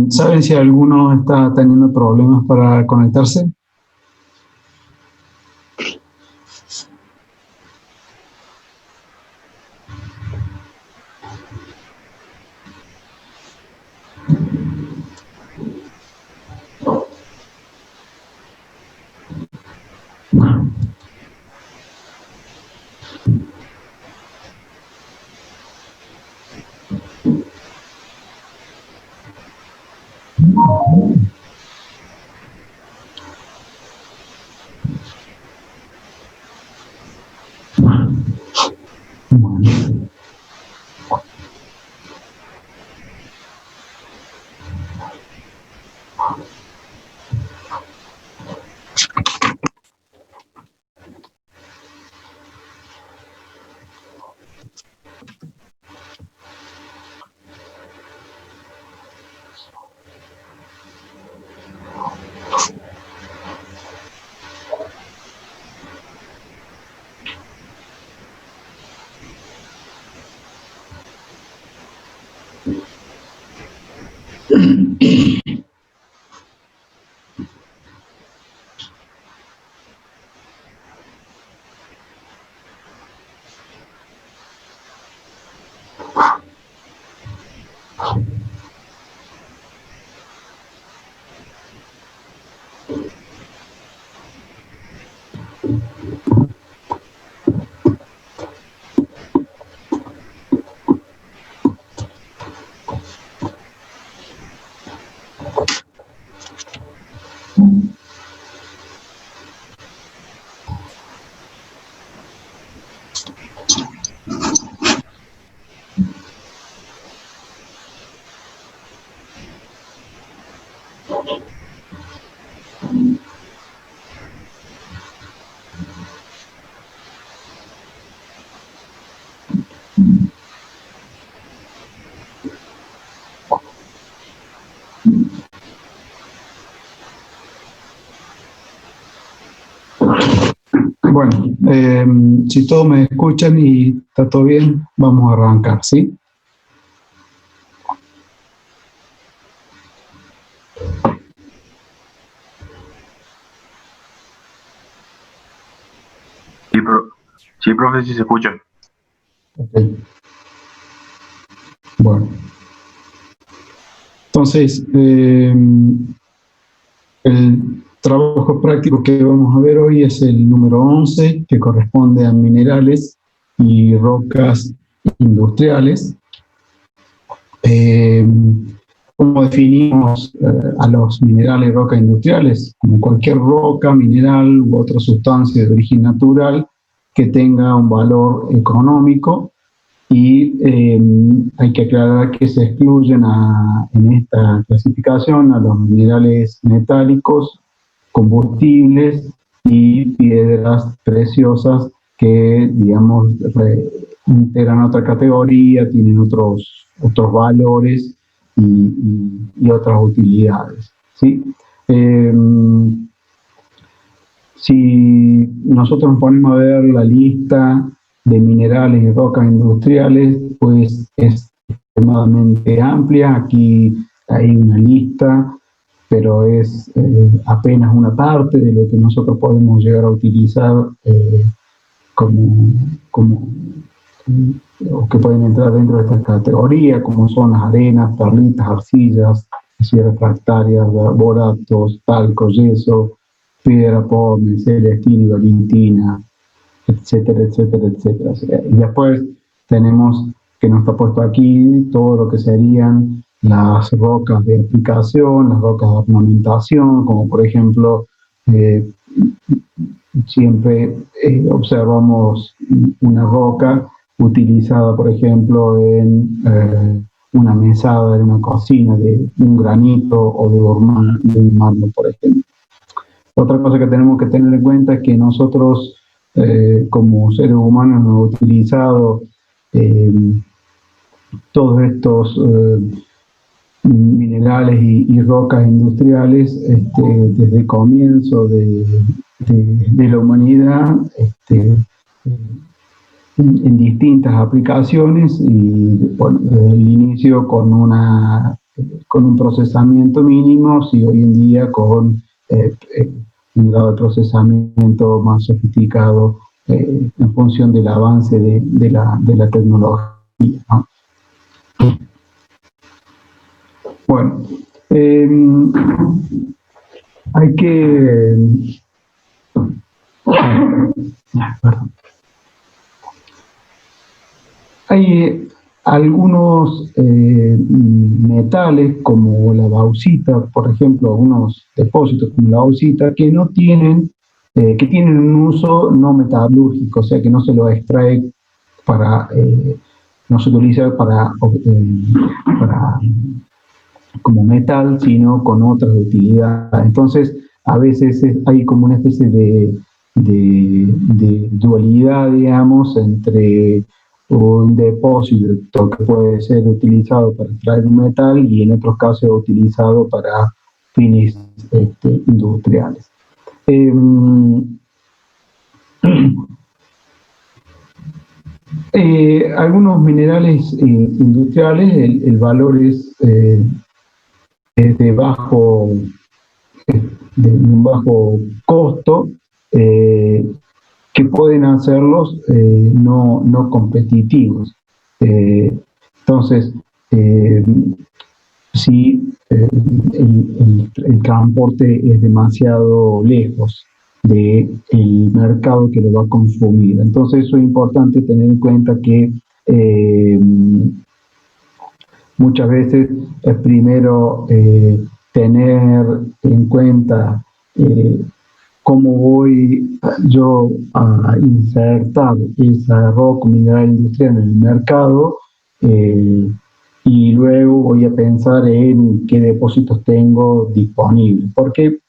¿Saben si alguno está teniendo problemas para conectarse? Bueno, si todos me escuchan y está todo bien, vamos a arrancar, ¿sí? Sí, profe, sí se escucha. Okay. Bueno. Entonces, el trabajo práctico que vamos a ver hoy es el número 11, que corresponde a minerales y rocas industriales. ¿Cómo definimos a los minerales y rocas industriales? Como cualquier roca, mineral u otra sustancia de origen natural que tenga un valor económico, y hay que aclarar que se excluyen en esta clasificación a los minerales metálicos, combustibles y piedras preciosas que, digamos, integran otra categoría, tienen otros valores y otras utilidades, ¿sí? Si nosotros nos ponemos a ver la lista de minerales y rocas industriales, pues es extremadamente amplia. Aquí hay una lista, pero es apenas una parte de lo que nosotros podemos llegar a utilizar o que pueden entrar dentro de esta categoría, como son las arenas, perlitas, arcillas, sierras refractarias, boratos, talco, yeso, piedra, pómez, celestina y valentina, etcétera, etcétera, etcétera. Y después tenemos, que no está puesto aquí, todo lo que serían las rocas de aplicación, las rocas de ornamentación, como por ejemplo, siempre observamos una roca utilizada, por ejemplo, en una mesada de una cocina, de un granito o de un mármol, por ejemplo. Otra cosa que tenemos que tener en cuenta es que nosotros, como seres humanos, hemos utilizado todos estos minerales y rocas industriales desde el comienzo de la humanidad, en distintas aplicaciones y bueno, desde el inicio con un procesamiento mínimo y hoy en día con un grado de procesamiento más sofisticado en función del avance de la tecnología, ¿no? Bueno, hay que... Perdón. Hay algunos metales como la bauxita, por ejemplo, algunos depósitos como la bauxita que no tienen, que tienen un uso no metalúrgico, o sea que no se lo extrae para, no se utiliza para como metal, sino con otras utilidades. Entonces, a veces hay como una especie de dualidad, digamos, entre un depósito que puede ser utilizado para extraer un metal y en otros casos utilizado para fines industriales. Algunos minerales industriales, el valor es de un bajo costo, que pueden hacerlos no competitivos. Entonces, si el transporte es demasiado lejos del mercado que lo va a consumir. Entonces, eso es importante tener en cuenta que muchas veces es primero tener en cuenta cómo voy yo a insertar esa roca mineral industrial en el mercado y luego voy a pensar en qué depósitos tengo disponibles. Porque,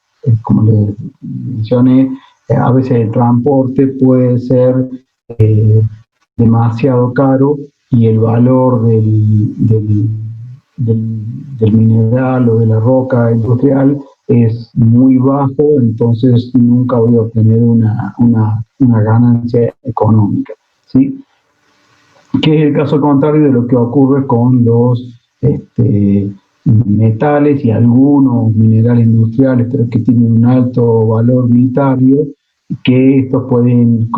como les mencioné, a veces el transporte puede ser demasiado caro y el valor del mineral o de la roca industrial es muy bajo, entonces nunca voy a obtener una ganancia económica, ¿sí? Que es el caso contrario de lo que ocurre con los metales y algunos minerales industriales, pero que tienen un alto valor unitario, que estos pueden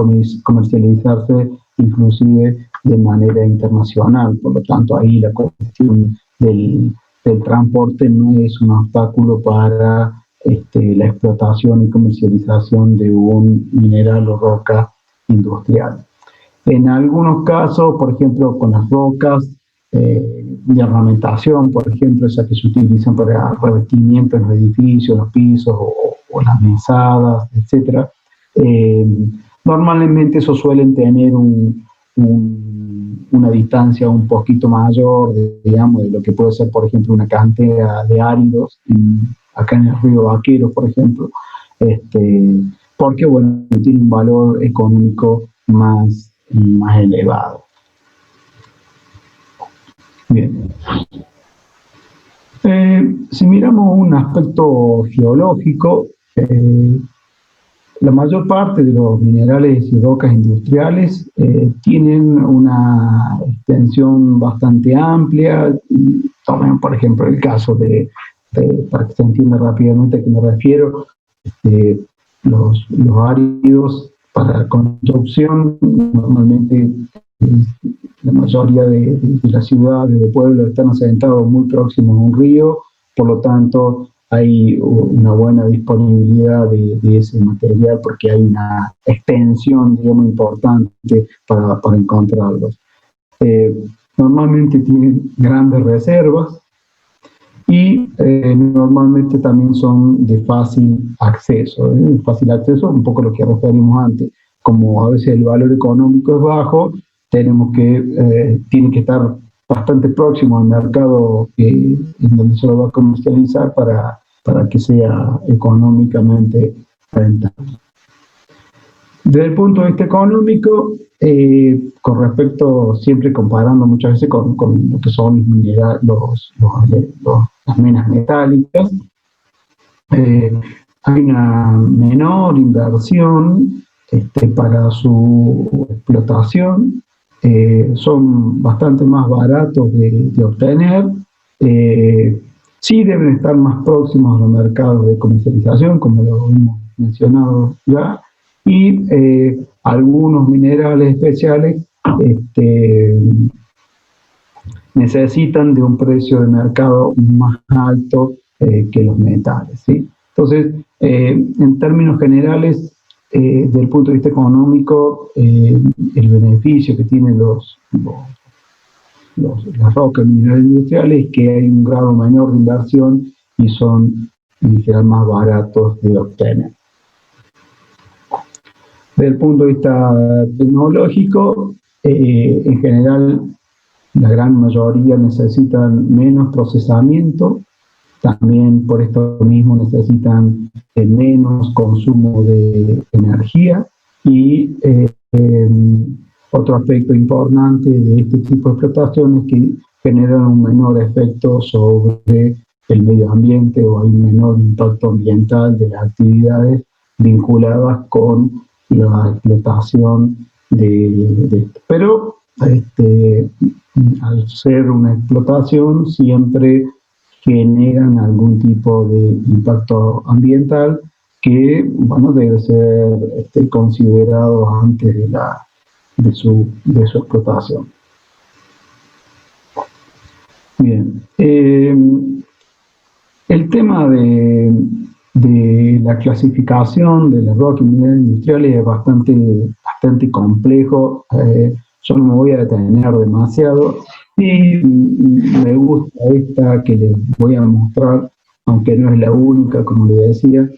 comercializarse inclusive de manera internacional. Por lo tanto, ahí la cuestión del transporte no es un obstáculo para la explotación y comercialización de un mineral o roca industrial. En algunos casos, por ejemplo, con las rocas de ornamentación, por ejemplo, esas que se utilizan para revestimiento en los edificios, los pisos o las mesadas, etc. Normalmente eso suelen tener una distancia un poquito mayor, digamos, de lo que puede ser, por ejemplo, una cantera de áridos, acá en el río Vaquero, por ejemplo, porque, bueno, tiene un valor económico más elevado. Bien. Si miramos un aspecto geológico, la mayor parte de los minerales y rocas industriales tienen una extensión bastante amplia. Tomen, por ejemplo, el caso para que se entienda rápidamente a qué me refiero, los áridos para construcción. Normalmente la mayoría de las ciudades, de pueblos, están asentados muy próximos a un río, por lo tanto hay una buena disponibilidad de ese material porque hay una extensión, digamos, importante para encontrarlos. Normalmente tienen grandes reservas y normalmente también son de fácil acceso. Fácil acceso, un poco lo que referimos antes. Como a veces el valor económico es bajo, tiene que estar bastante próximo al mercado en donde se lo va a comercializar para que sea económicamente rentable. Desde el punto de vista económico, con respecto, siempre comparando muchas veces con lo que son las menas metálicas, hay una menor inversión para su explotación, son bastante más baratos de obtener, sí deben estar más próximos a los mercados de comercialización, como lo hemos mencionado ya, y algunos minerales especiales necesitan de un precio de mercado más alto que los metales, ¿sí? Entonces, en términos generales, desde el punto de vista económico, el beneficio que tienen las rocas minerales industriales es que hay un grado menor de inversión y son en general más baratos de obtener. Desde el punto de vista tecnológico, en general la gran mayoría necesitan menos procesamiento, también por esto mismo necesitan menos consumo de energía y otro aspecto importante de este tipo de explotación es que generan un menor efecto sobre el medio ambiente o hay un menor impacto ambiental de las actividades vinculadas con la explotación de esto. Pero al ser una explotación siempre generan algún tipo de impacto ambiental que, bueno, debe ser considerado antes de su explotación. Bien, el tema de la clasificación de las rocas y minerales industriales es bastante complejo. Yo no me voy a detener demasiado y me gusta esta que les voy a mostrar, aunque no es la única, como le decía,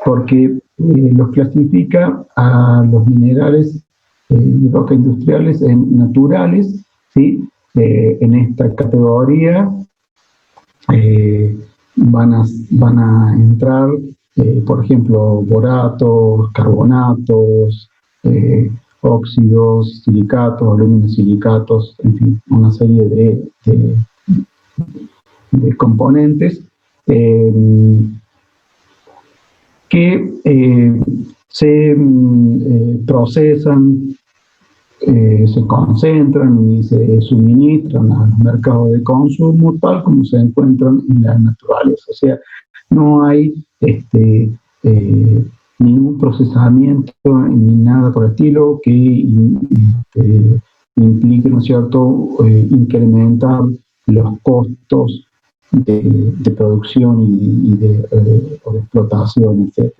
porque los clasifica a los minerales y rocas industriales en naturales, ¿sí? En esta categoría van a entrar, por ejemplo, boratos, carbonatos, óxidos, silicatos, alúminos silicatos, en fin, una serie de componentes que se procesan, se concentran y se suministran a los mercados de consumo tal como se encuentran en la naturaleza. O sea, no hay ningún procesamiento ni nada por el estilo que implique, ¿no es cierto?, incrementar los costos de producción y de explotación, etc.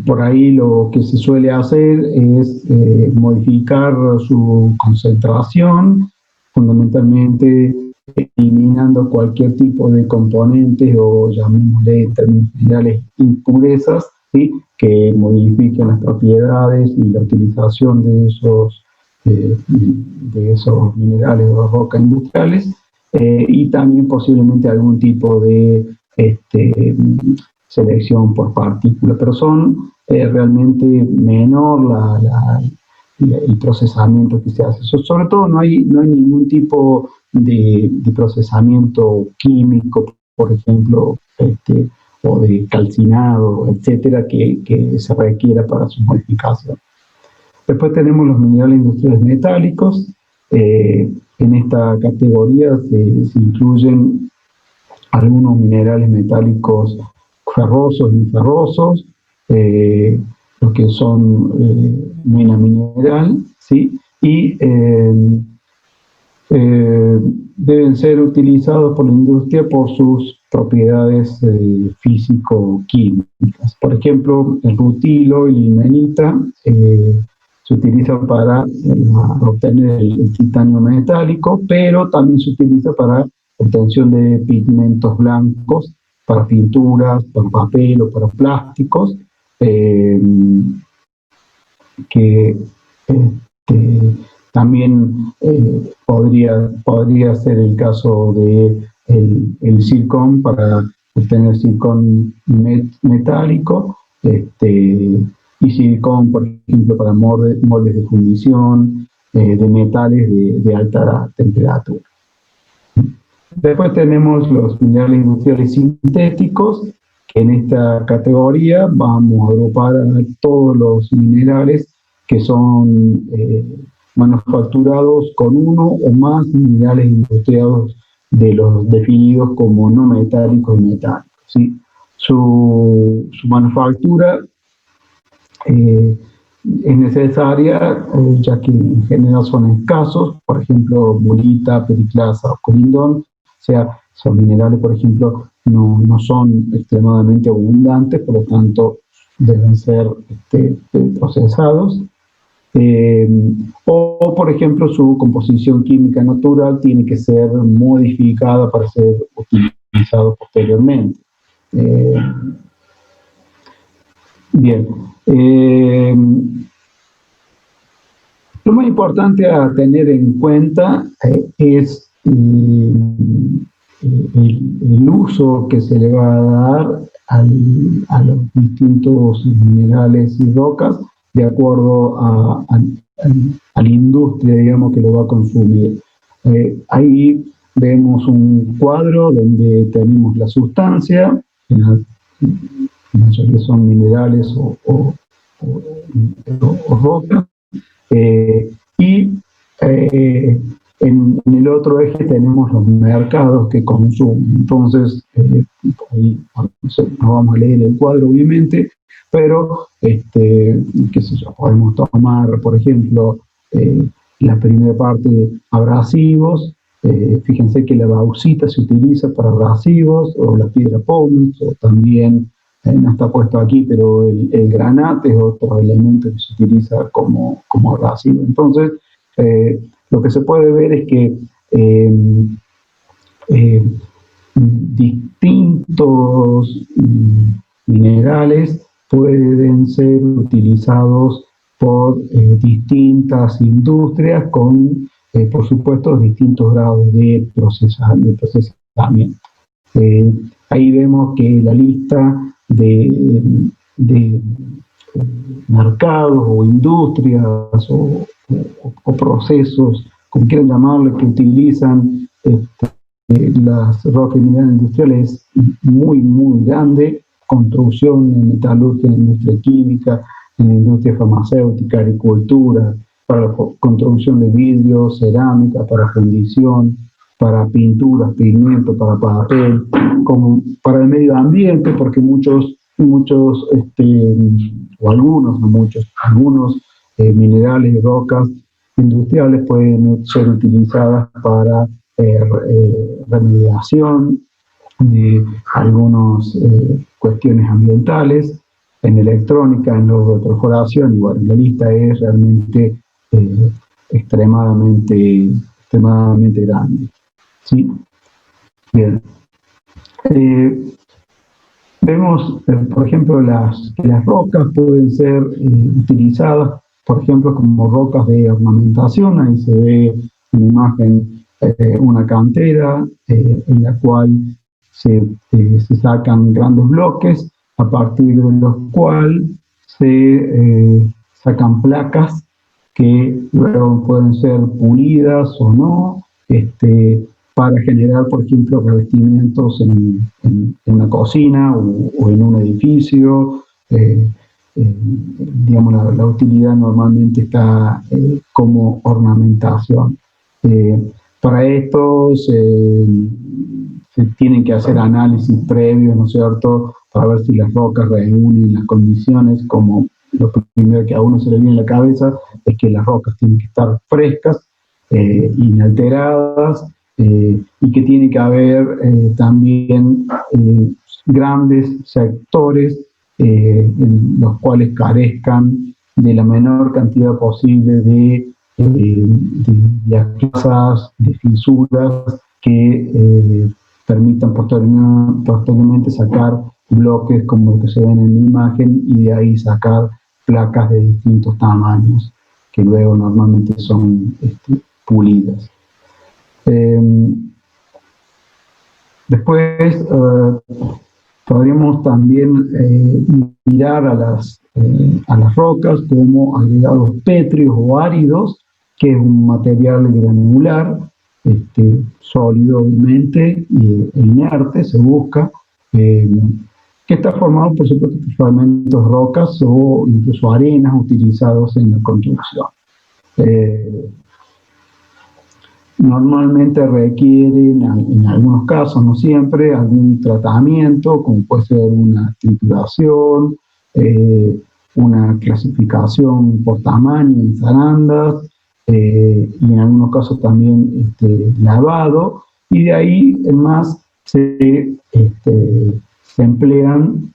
Por ahí lo que se suele hacer es modificar su concentración, fundamentalmente eliminando cualquier tipo de componentes o llamémosle en términos generales impurezas, ¿sí?, que modifiquen las propiedades y la utilización de esos minerales o rocas industriales, y también posiblemente algún tipo de selección por partícula, pero son realmente menor el procesamiento que se hace. Sobre todo no hay ningún tipo de procesamiento químico, por ejemplo, o de calcinado, etcétera, que se requiera para su modificación. Después tenemos los minerales industriales metálicos. En esta categoría se incluyen algunos minerales metálicos ferrosos y ferrosos, lo que son mena mineral, ¿sí? Y deben ser utilizados por la industria por sus propiedades físico-químicas. Por ejemplo, el rutilo y la ilmenita se utilizan para obtener el titanio metálico, pero también se utiliza para obtención de pigmentos blancos, para pinturas, para papel o para plásticos, que también podría ser el caso de el zircón para tener silicón metálico, y silicón, por ejemplo, para moldes de fundición, de metales de alta temperatura. Después tenemos los minerales industriales sintéticos, que en esta categoría vamos a agrupar a todos los minerales que son manufacturados con uno o más minerales industriales de los definidos como no metálicos y metálicos, ¿sí? Su manufactura es necesaria, ya que en general son escasos, por ejemplo, burita, periclasa o colindón, o sea, son minerales, por ejemplo, no son extremadamente abundantes, por lo tanto deben ser procesados. O, por ejemplo, su composición química natural tiene que ser modificada para ser utilizado posteriormente. Bien. Lo más importante a tener en cuenta es el uso que se le va a dar a los distintos minerales y rocas de acuerdo a la industria, digamos, que lo va a consumir. Ahí vemos un cuadro donde tenemos la sustancia, la mayoría son minerales o rocas, y en el otro eje tenemos los mercados que consumen. Entonces, ahí no vamos a leer el cuadro, obviamente, pero qué sé yo, podemos tomar, por ejemplo, la primera parte, abrasivos. Fíjense que la bauxita se utiliza para abrasivos, o la piedra pómez, o también, no está puesto aquí, pero el granate es otro elemento que se utiliza como abrasivo. Entonces, lo que se puede ver es que distintos minerales pueden ser utilizados por distintas industrias con, por supuesto, distintos grados de procesamiento. Ahí vemos que la lista de mercados o industrias o procesos, como quieran llamarlo, que utilizan las rocas y minerales industriales es muy grande. Construcción, en metalurgia, en la industria química, en la industria farmacéutica, agricultura, para la construcción de vidrio, cerámica, para fundición, para pinturas, pigmentos, para papel, como para el medio ambiente, porque muchos o algunos, no muchos, algunos minerales y rocas industriales pueden ser utilizadas para remediación de algunas cuestiones ambientales, en electrónica, en los de perforación, y bueno, la lista es realmente extremadamente grande. ¿Sí? Bien. Vemos, por ejemplo, que las rocas pueden ser utilizadas, por ejemplo, como rocas de ornamentación. Ahí se ve en la imagen una cantera en la cual se sacan grandes bloques, a partir de los cuales se sacan placas que luego pueden ser pulidas o no, para generar, por ejemplo, revestimientos en una cocina o en un edificio. Digamos, la utilidad normalmente está como ornamentación. Para esto se tienen que hacer análisis previos, ¿no es cierto?, para ver si las rocas reúnen las condiciones. Como lo primero que a uno se le viene a la cabeza es que las rocas tienen que estar frescas, inalteradas, y que tiene que haber también grandes sectores en los cuales carezcan de la menor cantidad posible de plazas, de fisuras que permitan posteriormente sacar bloques como los que se ven en la imagen, y de ahí sacar placas de distintos tamaños que luego normalmente son pulidas. Después podríamos también mirar a las rocas como agregados pétreos o áridos, que es un material granular, sólido obviamente, e inerte, se busca, que está formado por supuesto por fragmentos de rocas o incluso arenas utilizados en la construcción. Normalmente requieren, en algunos casos, no siempre, algún tratamiento, como puede ser una trituración, una clasificación por tamaño en zarandas, y en algunos casos también lavado, y de ahí en más se emplean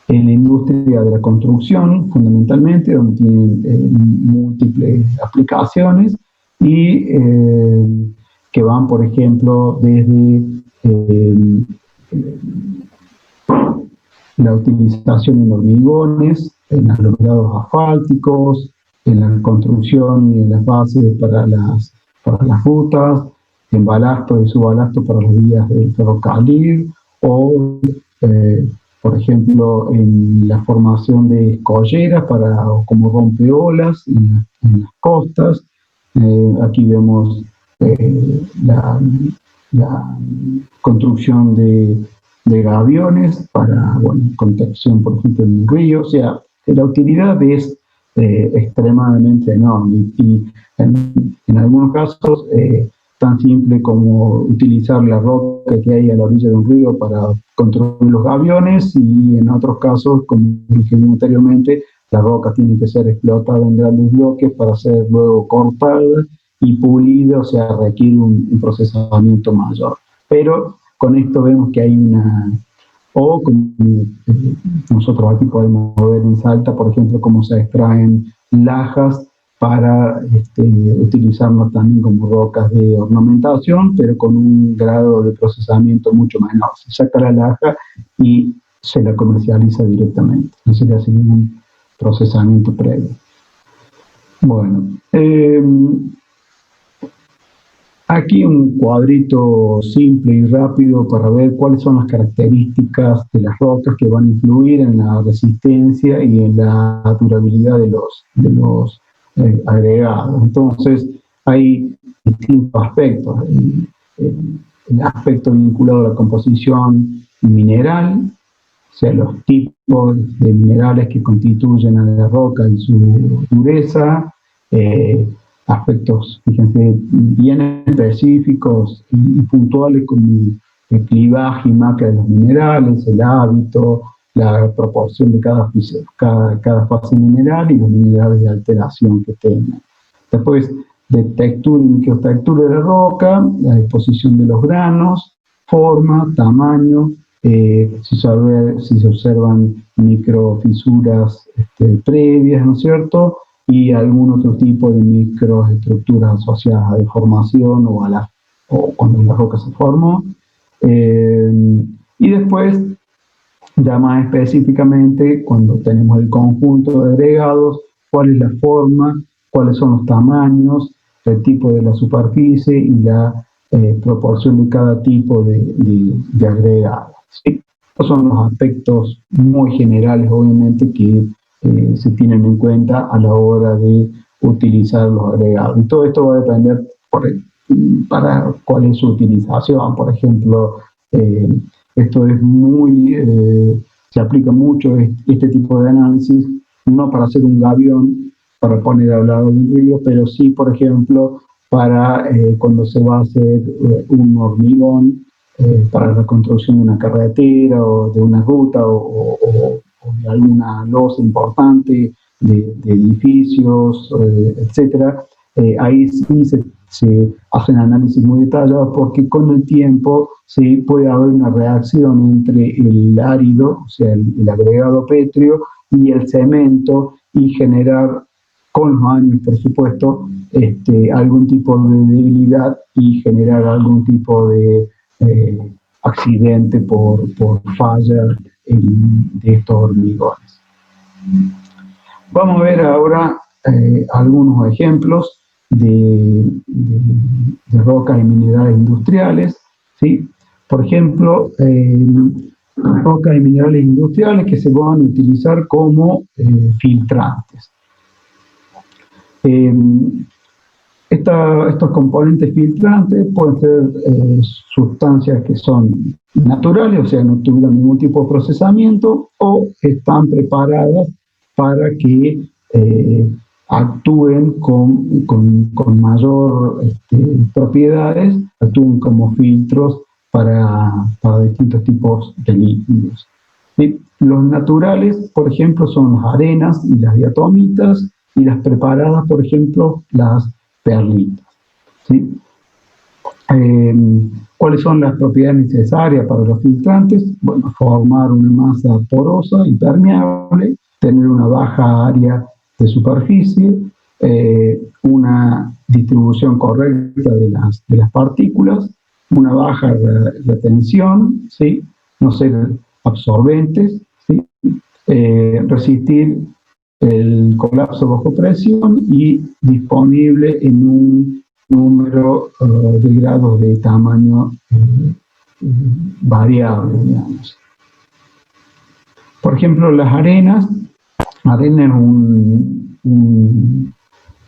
en la industria de la construcción, fundamentalmente, donde tienen múltiples aplicaciones, y que van, por ejemplo, desde la utilización en hormigones, en aglomerados asfálticos, en la construcción y en las bases para las rutas, en balasto y subbalasto para las vías del ferrocarril, o por ejemplo en la formación de escolleras como rompeolas en las costas. Aquí vemos la construcción de gaviones para contención, por ejemplo, en un río. O sea, la utilidad es extremadamente enorme, y en algunos casos tan simple como utilizar la roca que hay a la orilla de un río para construir los gaviones, y en otros casos, como dije anteriormente, la roca tiene que ser explotada en grandes bloques para ser luego cortada y pulida, o sea, requiere un procesamiento mayor. Pero con esto vemos que hay o como nosotros aquí podemos ver en Salta, por ejemplo, cómo se extraen lajas para utilizarlas también como rocas de ornamentación, pero con un grado de procesamiento mucho menor. Se saca la laja y se la comercializa directamente, no se le hace ningún procesamiento previo. Bueno, aquí un cuadrito simple y rápido para ver cuáles son las características de las rocas que van a influir en la resistencia y en la durabilidad de los agregados. Entonces, hay distintos aspectos. El aspecto vinculado a la composición mineral, o sea, los tipos de minerales que constituyen a la roca y su dureza, aspectos, fíjense, bien específicos y puntuales como el clivaje y marca de los minerales, el hábito, la proporción de cada fase mineral y los minerales de alteración que tengan. Después, de textura y microtextura de la roca, la disposición de los granos, forma, tamaño, si se observan microfisuras previas, ¿no es cierto?, y algún otro tipo de microestructuras asociadas a deformación o cuando la roca se formó. Y después, ya más específicamente, cuando tenemos el conjunto de agregados, cuál es la forma, cuáles son los tamaños, el tipo de la superficie y la proporción de cada tipo de agregado, ¿sí? Estos son los aspectos muy generales, obviamente, que se tienen en cuenta a la hora de utilizar los agregados. Y todo esto va a depender para cuál es su utilización. Por ejemplo, esto es se aplica mucho este tipo de análisis, no para hacer un gavión, para poner al lado de un río, pero sí, por ejemplo, para cuando se va a hacer un hormigón, para la construcción de una carretera o de una ruta o de alguna losa importante de edificios, etcétera. Ahí sí se hacen análisis muy detallados, porque con el tiempo sí puede haber una reacción entre el árido, o sea, el agregado pétreo, y el cemento, y generar con los años, por supuesto, algún tipo de debilidad y generar algún tipo de accidente por falla de estos hormigones. Vamos a ver ahora algunos ejemplos de rocas y minerales industriales, ¿sí? Por ejemplo, rocas y minerales industriales que se van a utilizar como filtrantes. Estos componentes filtrantes pueden ser sustancias que son naturales, o sea, no tuvieron ningún tipo de procesamiento, o están preparadas para que actúen con mayor propiedades, actúen como filtros para distintos tipos de líquidos. ¿Sí? Los naturales, por ejemplo, son las arenas y las diatomitas, y las preparadas, por ejemplo, las perlitas. ¿Sí? ¿Cuáles son las propiedades necesarias para los filtrantes? Bueno, formar una masa porosa y permeable, tener una baja área de superficie, una distribución correcta de las partículas, una baja retención, ¿sí? No ser absorbentes, ¿sí? Resistir el colapso bajo presión y disponible en un número de grados de tamaño variable, digamos. Por ejemplo, las arenas. Arena es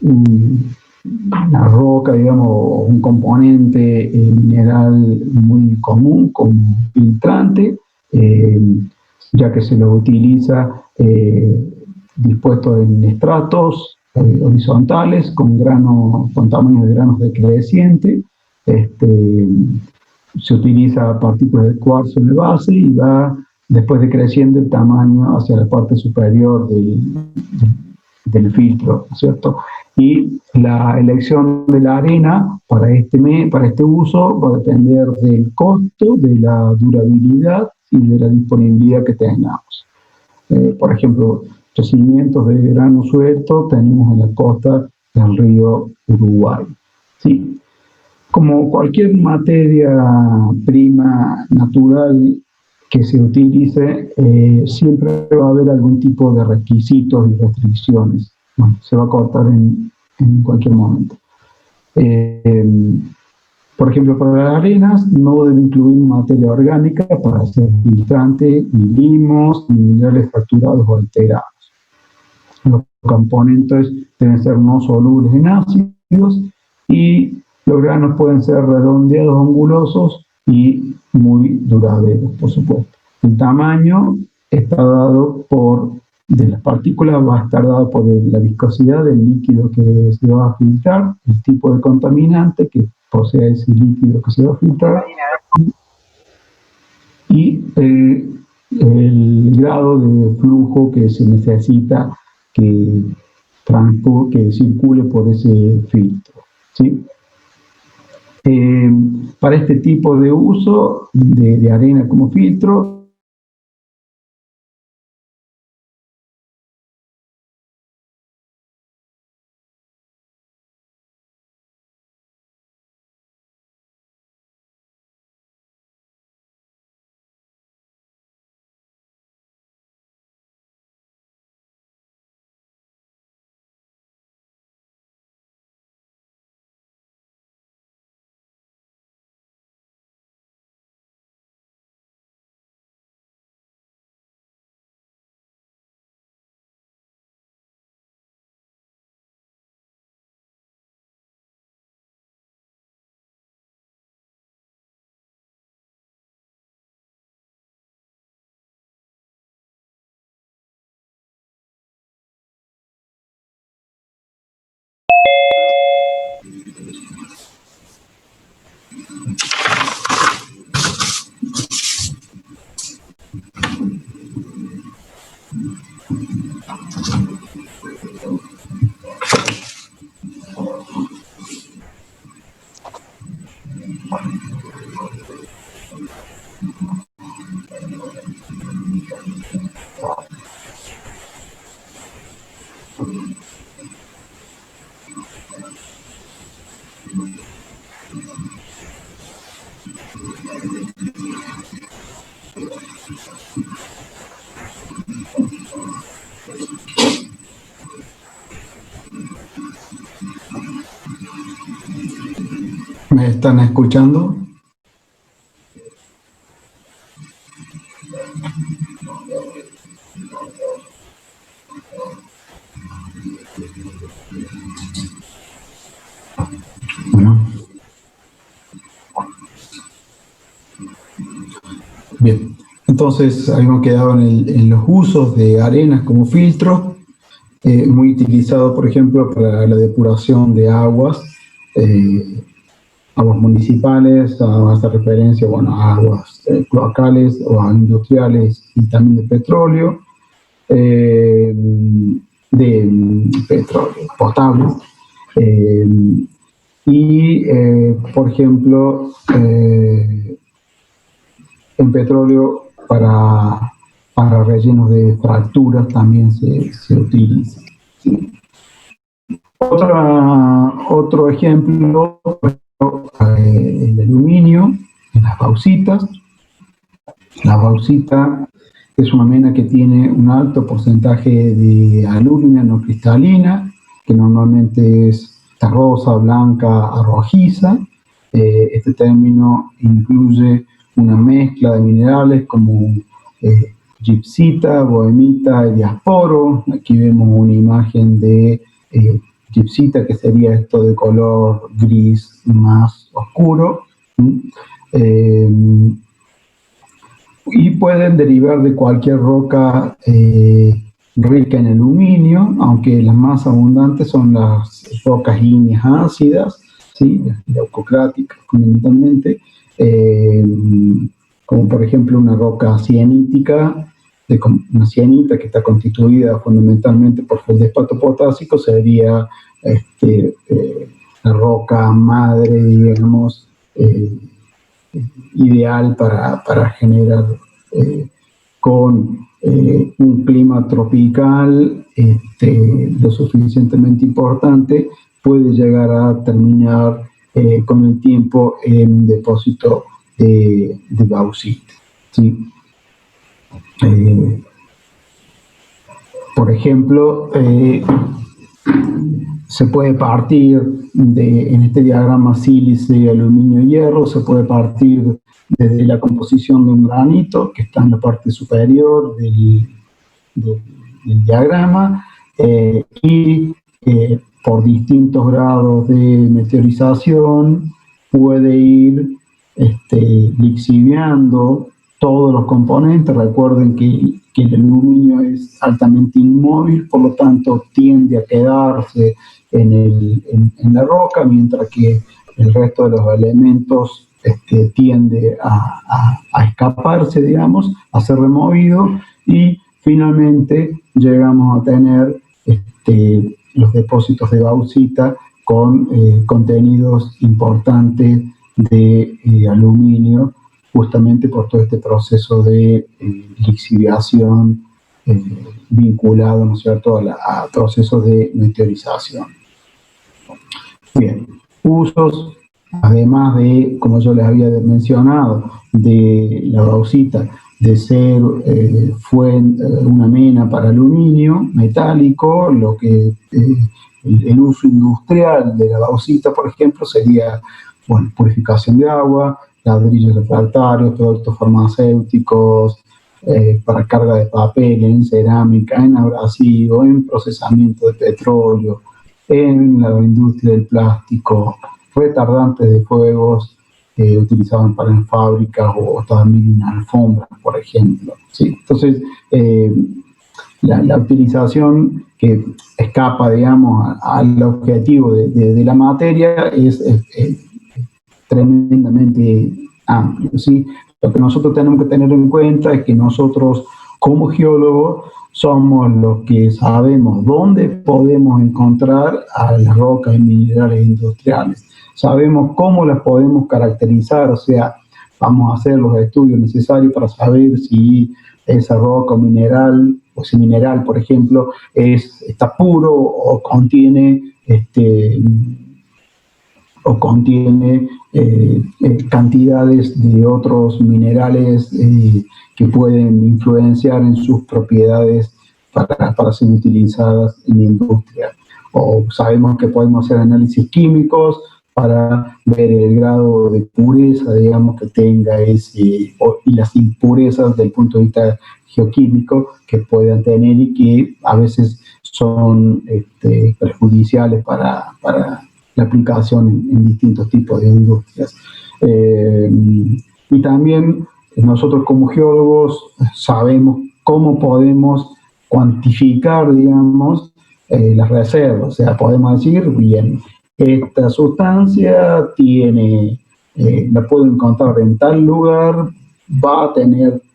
una roca, digamos, un componente mineral muy común como filtrante, ya que se lo utiliza dispuesto en estratos horizontales con tamaños de granos decreciente. Se utiliza partículas de cuarzo en la base y va después decreciendo el tamaño hacia la parte superior del filtro, ¿no es cierto? Y la elección de la arena para este uso va a depender del costo, de la durabilidad y de la disponibilidad que tengamos. Por ejemplo, yacimientos de grano suelto tenemos en la costa del río Uruguay. ¿Sí? Como cualquier materia prima natural que se utilice, siempre va a haber algún tipo de requisitos y restricciones. Bueno, se va a cortar en cualquier momento. Por ejemplo, para las arenas no debe incluir materia orgánica para hacer filtrante, ni limos, ni minerales fracturados o alterados. Los componentes deben ser no solubles en ácidos y los granos pueden ser redondeados, angulosos y muy duraderos, por supuesto. El tamaño está dado de las partículas, va a estar dado por la viscosidad del líquido que se va a filtrar, el tipo de contaminante que posee ese líquido que se va a filtrar y el grado de flujo que se necesita que circule por ese filtro. ¿Sí? Para este tipo de uso de arena como filtro, ¿me están escuchando? Bueno. Bien, entonces habíamos quedado en los usos de arenas como filtro, muy utilizado, por ejemplo, para la depuración de aguas, aguas municipales, hace referencia, bueno, a aguas cloacales o a industriales y también de petróleo, potable. Por ejemplo, en petróleo para rellenos de fracturas también se utiliza. ¿Sí? Otro ejemplo, el aluminio, en las bauxitas. La bauxita es una mena que tiene un alto porcentaje de alúmina no cristalina, que normalmente es terrosa, blanca, rojiza. Este término incluye una mezcla de minerales como gipsita, bohemita y diasporo. Aquí vemos una imagen de gipsita, que sería esto de color gris más oscuro. Y pueden derivar de cualquier roca rica en aluminio, aunque las más abundantes son las rocas ígneas ácidas, ¿sí? Las leucocráticas fundamentalmente, como por ejemplo una roca sienítica, una sienita que está constituida fundamentalmente por feldespato potásico, sería la roca madre, digamos, ideal para generar con un clima tropical lo suficientemente importante, puede llegar a terminar con el tiempo en depósito de bauxita, ¿sí? Por ejemplo, se puede partir en este diagrama sílice, aluminio, hierro, se puede partir desde la composición de un granito que está en la parte superior del diagrama y por distintos grados de meteorización puede ir lixiviando todos los componentes. Recuerden que el aluminio es altamente inmóvil, por lo tanto tiende a quedarse en la roca, mientras que el resto de los elementos tiende a escaparse, digamos, a ser removido, y finalmente llegamos a tener los depósitos de bauxita con contenidos importantes de aluminio, justamente por todo este proceso de lixiviación vinculado, ¿no es cierto?, a procesos de meteorización. Bien, usos, además de, como yo les había mencionado, de la bauxita, de ser una mena para aluminio metálico, lo que el uso industrial de la bauxita, por ejemplo, sería, bueno, purificación de agua, ladrillos refractarios, productos farmacéuticos, para carga de papel, en cerámica, en abrasivo, en procesamiento de petróleo, en la industria del plástico, retardantes de fuegos utilizados para en fábricas o también en alfombras, por ejemplo, ¿sí? Entonces, la utilización que escapa, digamos, al objetivo de la materia es tremendamente amplio, ¿sí? Lo que nosotros tenemos que tener en cuenta es que nosotros, como geólogos, somos los que sabemos dónde podemos encontrar a las rocas y minerales industriales. Sabemos cómo las podemos caracterizar, o sea, vamos a hacer los estudios necesarios para saber si esa roca o mineral, o si mineral, por ejemplo, está puro o contiene cantidades de otros minerales que pueden influenciar en sus propiedades para ser utilizadas en la industria. O sabemos que podemos hacer análisis químicos para ver el grado de pureza, digamos, que tenga y las impurezas del punto de vista geoquímico que puedan tener y que a veces son perjudiciales para la aplicación en distintos tipos de industrias. Y también nosotros como geólogos sabemos cómo podemos cuantificar, digamos, las reservas. O sea, podemos decir, bien, esta sustancia la puedo encontrar en tal lugar,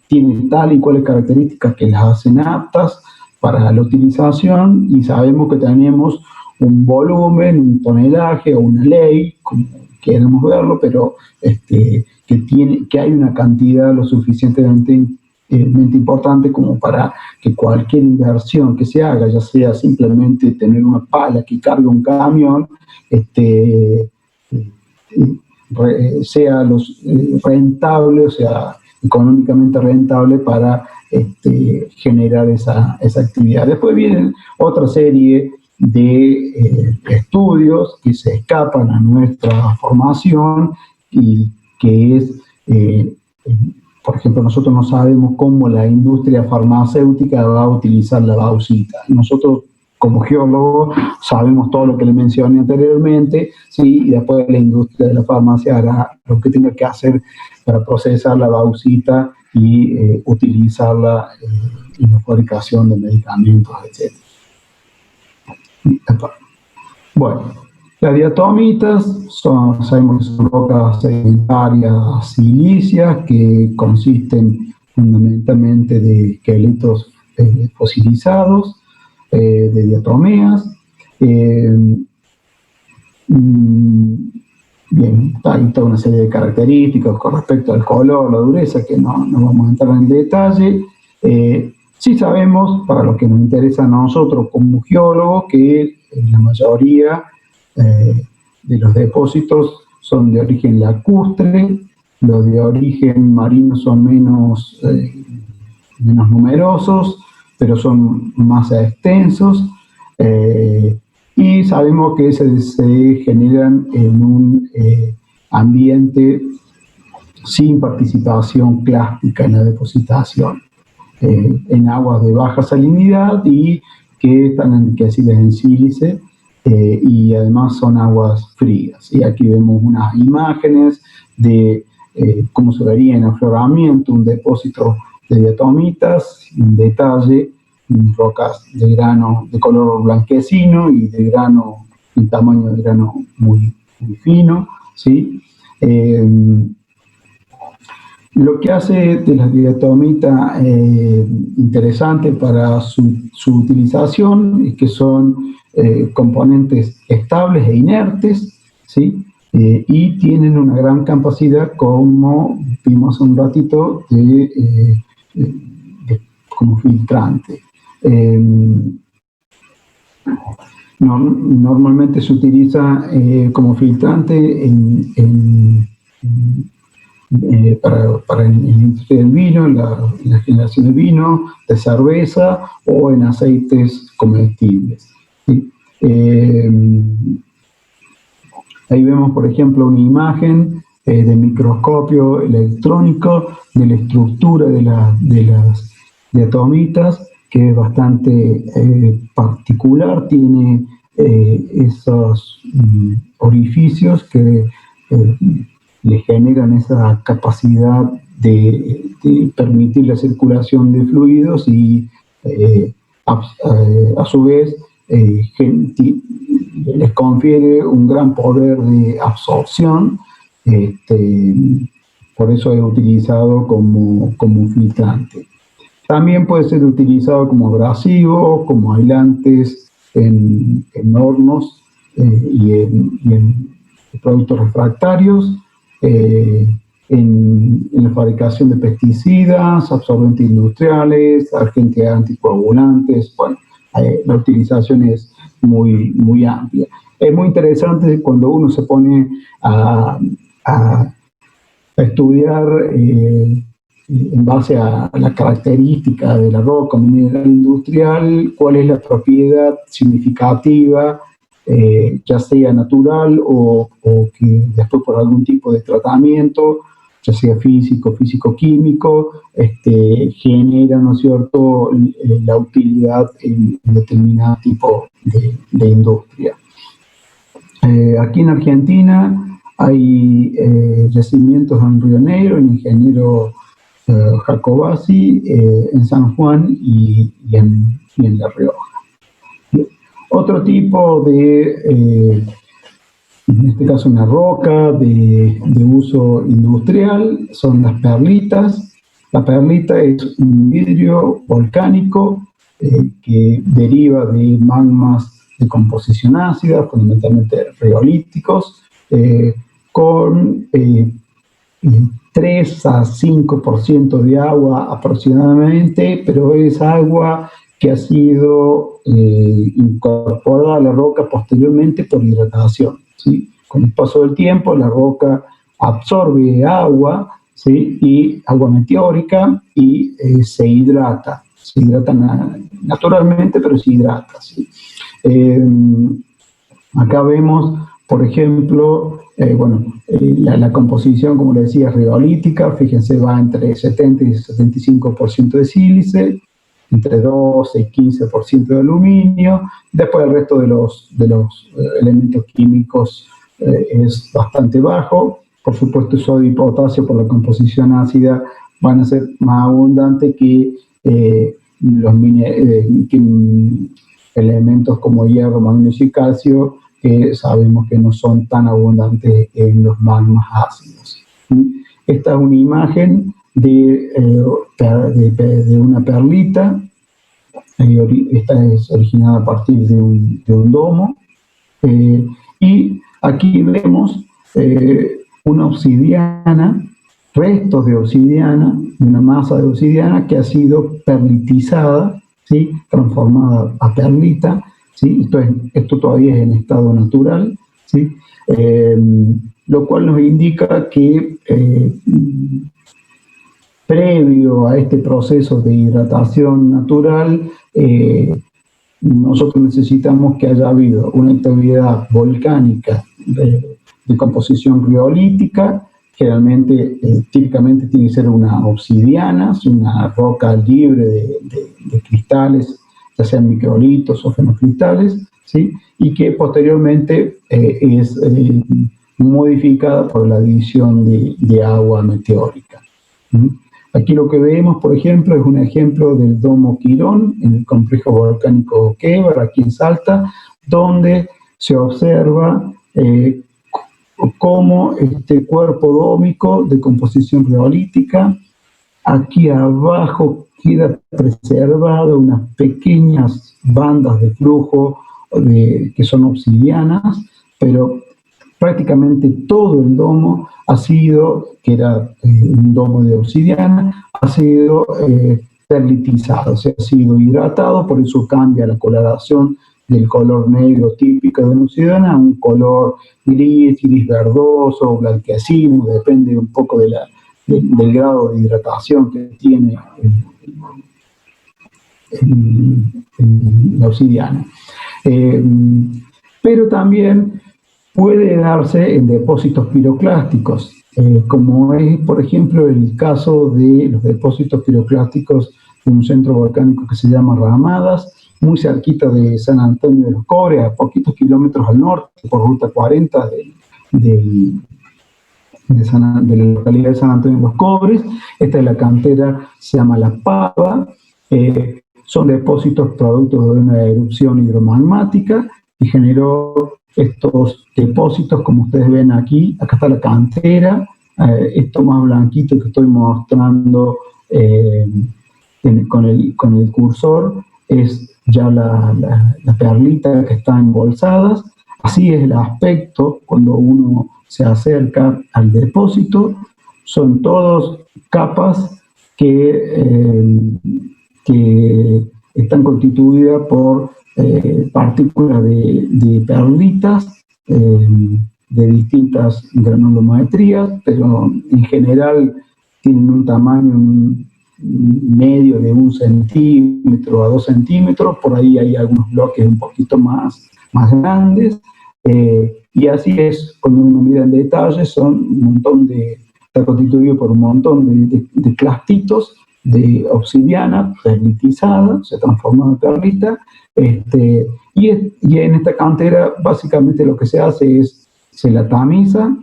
tiene tal y cuales características que las hacen aptas para la utilización, y sabemos que tenemos un volumen, un tonelaje o una ley, como queremos verlo, pero que hay una cantidad lo suficientemente importante como para que cualquier inversión que se haga, ya sea simplemente tener una pala que cargue un camión, sea rentable, o sea, económicamente rentable para generar esa actividad. Después vienen otra serie de estudios que se escapan a nuestra formación y que es, por ejemplo, nosotros no sabemos cómo la industria farmacéutica va a utilizar la bauxita. Nosotros, como geólogos, sabemos todo lo que le mencioné anteriormente, ¿sí? Y después la industria de la farmacia hará lo que tenga que hacer para procesar la bauxita y utilizarla en la fabricación de medicamentos, etc. Bueno, las diatomitas sabemos que son rocas sedimentarias silíceas que consisten fundamentalmente de esqueletos fosilizados, de diatomeas. Bien, hay toda una serie de características con respecto al color, la dureza, que no vamos a entrar en detalle. Sí sabemos, para lo que nos interesa a nosotros como geólogos, que la mayoría de los depósitos son de origen lacustre, los de origen marino son menos numerosos, pero son más extensos, y sabemos que se generan en un ambiente sin participación clástica en la depositación, en aguas de baja salinidad y que están enriquecidas en sílice, y además son aguas frías. Y aquí vemos unas imágenes de cómo se vería en afloramiento un depósito de diatomitas en detalle, rocas de grano de color blanquecino y de grano, en tamaño de grano muy fino, ¿sí? Lo que hace de la diatomita interesante para su utilización es que son componentes estables e inertes, ¿sí? Y tienen una gran capacidad, como vimos un ratito, como filtrante. Normalmente se utiliza como filtrante para la industria del vino, la generación de vino, de cerveza o en aceites comestibles, ¿sí? Ahí vemos, por ejemplo, una imagen de microscopio electrónico de la estructura de las diatomitas, que es bastante particular. Tiene esos orificios que le generan esa capacidad de permitir la circulación de fluidos y a su vez les confiere un gran poder de absorción. Por eso es utilizado como filtrante. También puede ser utilizado como abrasivo, como aislantes en hornos y en productos refractarios, en la fabricación de pesticidas, absorbentes industriales, agentes anticoagulantes. Bueno, la utilización es muy amplia. Es muy interesante cuando uno se pone a estudiar en base a la característica de la roca mineral industrial, cuál es la propiedad significativa ya sea natural o que después por algún tipo de tratamiento, ya sea físico, físico-químico, genera, ¿no es cierto?, la utilidad en determinado tipo de industria. Aquí en Argentina hay yacimientos en Río Negro, en Ingeniero Jacobasi, en San Juan y en La Rioja. Otro tipo de, en este caso una roca de uso industrial, son las perlitas. La perlita es un vidrio volcánico que deriva de magmas de composición ácida, fundamentalmente riolíticos, con 3 a 5% de agua aproximadamente, pero es agua que ha sido incorporada a la roca posteriormente por hidratación, ¿sí? Con el paso del tiempo, la roca absorbe agua, ¿sí?, y agua meteórica y se hidrata naturalmente, pero se hidrata, ¿sí? Acá vemos, por ejemplo, la composición, como le decía, riolítica. Fíjense, va entre 70 y 75% de sílice, entre 12 y 15% de aluminio. Después el resto de los elementos químicos es bastante bajo. Por supuesto, sodio y potasio, por la composición ácida, van a ser más abundantes que elementos como hierro, magnesio y calcio, que sabemos que no son tan abundantes en los magmas ácidos. Esta es una imagen de una perlita. Esta es originada a partir de un domo. Y aquí vemos una obsidiana, restos de obsidiana, una masa de obsidiana que ha sido perlitizada, ¿sí?, transformada a perlita, ¿sí? Esto todavía es en estado natural, ¿sí? Lo cual nos indica que previo a este proceso de hidratación natural, nosotros necesitamos que haya habido una actividad volcánica de composición riolítica. Generalmente, típicamente tiene que ser una obsidiana, una roca libre de cristales, ya sean microlitos o fenocristales, ¿sí?, y que posteriormente es modificada por la adición de agua meteórica. Aquí lo que vemos, por ejemplo, es un ejemplo del domo Quirón, en el complejo volcánico Quebar, aquí en Salta, donde se observa cómo este cuerpo dómico de composición riolítica, aquí abajo queda preservado unas pequeñas bandas de flujo que son obsidianas, pero prácticamente todo el domo ha sido, que era un domo de obsidiana, ha sido perlitizado, o sea, ha sido hidratado, por eso cambia la coloración del color negro típico de una obsidiana a un color gris verdoso, blanquecino, depende un poco del grado de hidratación que tiene la obsidiana. Pero también puede darse en depósitos piroclásticos, como es, por ejemplo, el caso de los depósitos piroclásticos de un centro volcánico que se llama Ramadas, muy cerquita de San Antonio de los Cobres, a poquitos kilómetros al norte, por ruta 40 de la localidad de San Antonio de los Cobres. Esta es la cantera, se llama La Pava. Son depósitos producto de una erupción hidromagmática y generó estos depósitos, como ustedes ven aquí. Acá está la cantera, esto más blanquito que estoy mostrando con el cursor es ya la perlita que está embolsadas. Así es el aspecto cuando uno se acerca al depósito. Son todas capas que están constituidas por partículas de perlitas de distintas granulometrías, pero en general tienen un tamaño medio de 1 centímetro a 2 centímetros. Por ahí hay algunos bloques un poquito más más grandes, y así es, cuando uno mira en detalle, está constituido por un montón de plastitos de obsidiana perlitizada, se transforma en perlita, y en esta cantera básicamente lo que se hace es, se la tamiza,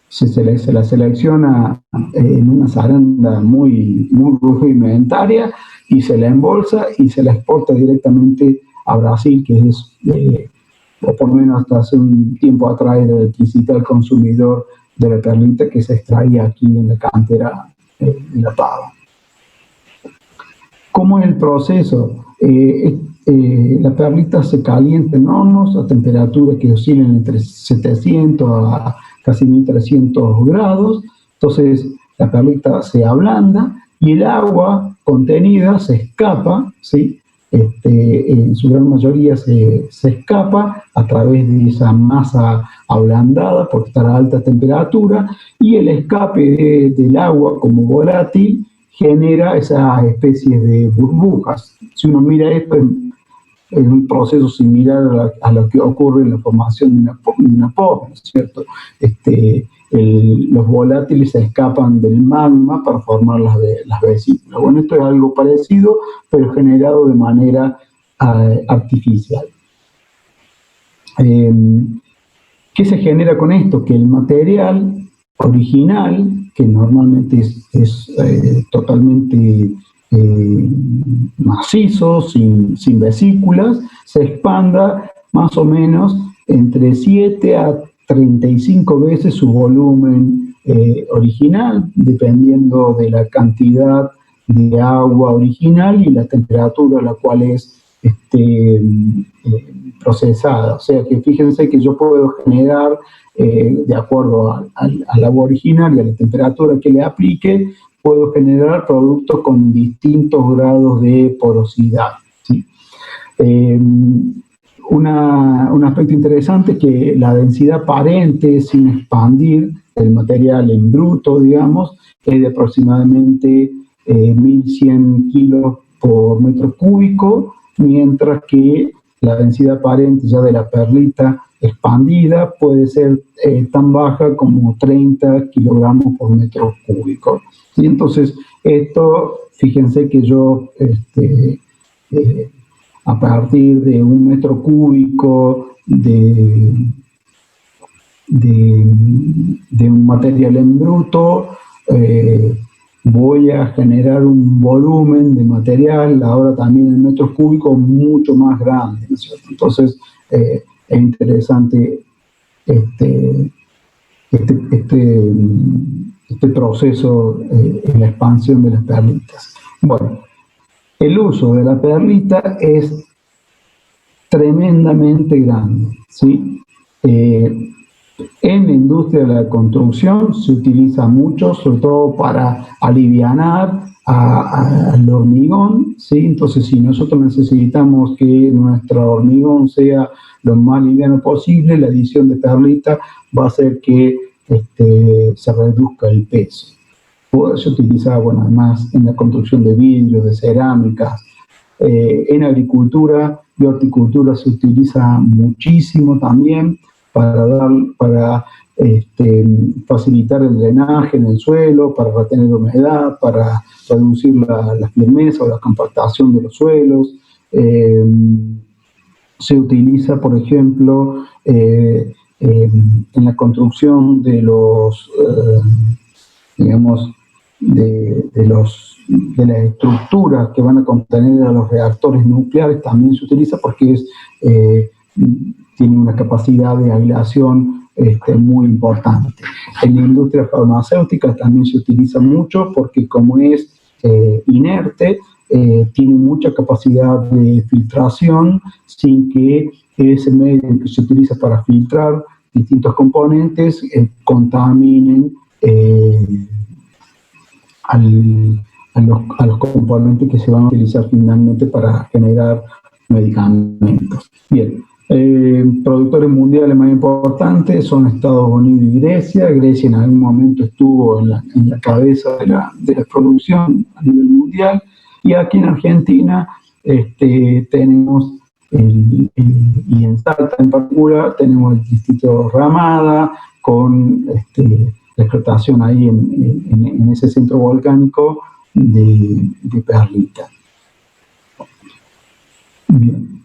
se la selecciona en una zaranda muy rudimentaria y se la embolsa y se la exporta directamente a Brasil, que es, o por lo menos hasta hace un tiempo atrás, era el principal consumidor de la perlita que se extraía aquí en la cantera de La Pava. ¿Cómo es el proceso? La perlita se calienta en hornos a temperaturas que oscilan entre 700 a casi 1300 grados. Entonces la perlita se ablanda y el agua contenida se escapa, ¿sí? En su gran mayoría se escapa a través de esa masa ablandada por estar a alta temperatura, y el escape del agua como volátil genera esas especies de burbujas. Si uno mira esto, es un proceso similar a lo que ocurre en la formación de una pop, ¿no es cierto? Los volátiles se escapan del magma para formar las vesículas. Bueno, esto es algo parecido, pero generado de manera artificial. ¿Qué se genera con esto? Que el material original, que normalmente es totalmente macizo, sin vesículas, se expanda más o menos entre 7 a 35 veces su volumen original, dependiendo de la cantidad de agua original y la temperatura a la cual es procesada. O sea que fíjense que yo puedo generar, de acuerdo al agua original y a la temperatura que le aplique, puedo generar productos con distintos grados de porosidad, ¿sí? Un aspecto interesante es que la densidad aparente sin expandir del material en bruto, digamos, es de aproximadamente 1100 kilos por metro cúbico, mientras que la densidad aparente ya de la perlita expandida puede ser tan baja como 30 kilogramos por metro cúbico. ¿Sí? Entonces, esto, fíjense que yo, a partir de 1 metro cúbico de un material en bruto, voy a generar un volumen de material, ahora también en metros cúbicos, mucho más grande, ¿no es cierto? Entonces, es interesante este proceso en la expansión de las perlitas. Bueno, el uso de la perlita es tremendamente grande, ¿sí? En la industria de la construcción se utiliza mucho, sobre todo para alivianar al hormigón, ¿sí? Entonces, si nosotros necesitamos que nuestro hormigón sea lo más liviano posible, la adición de perlita va a hacer que se reduzca el peso. Se utiliza, bueno, además en la construcción de vidrios, de cerámicas, en agricultura y horticultura se utiliza muchísimo también para facilitar el drenaje en el suelo, para retener humedad, para reducir la firmeza o la compactación de los suelos. Se utiliza, por ejemplo, en la construcción de los, digamos, de las estructuras que van a contener a los reactores nucleares, también se utiliza porque tiene una capacidad de aislación muy importante. En la industria farmacéutica también se utiliza mucho porque como es inerte, tiene mucha capacidad de filtración sin que ese medio que se utiliza para filtrar distintos componentes contaminen a los componentes que se van a utilizar finalmente para generar medicamentos. Bien, productores mundiales más importantes son Estados Unidos y Grecia. Grecia en algún momento estuvo en la cabeza de la producción a nivel mundial, y aquí en Argentina tenemos y en Salta en particular tenemos el distrito Ramada, con la explotación ahí en ese centro volcánico de perlita. Bien.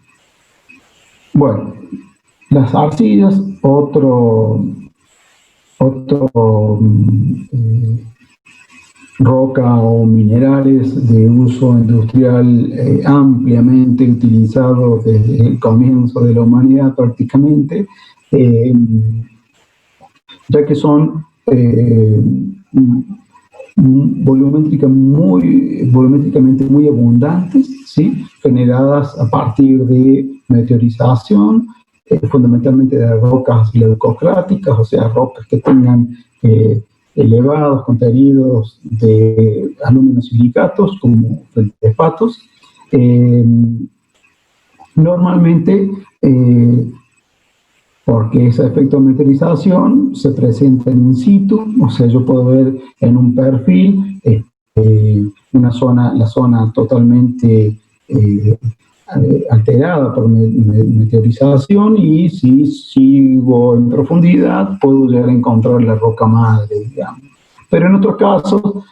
Bueno, las arcillas, otro roca o minerales de uso industrial ampliamente utilizados desde el comienzo de la humanidad prácticamente, ya que son volumétricamente muy abundantes, ¿sí? Generadas a partir de meteorización, fundamentalmente de rocas leucocláticas, o sea, rocas que tengan elevados contenidos de aluminosilicatos como feldespatos. Normalmente, porque ese efecto de meteorización se presenta in situ, o sea, yo puedo ver en un perfil la zona totalmente alterada por meteorización, y si sigo en profundidad puedo llegar a encontrar la roca madre, digamos. Pero en otros casos,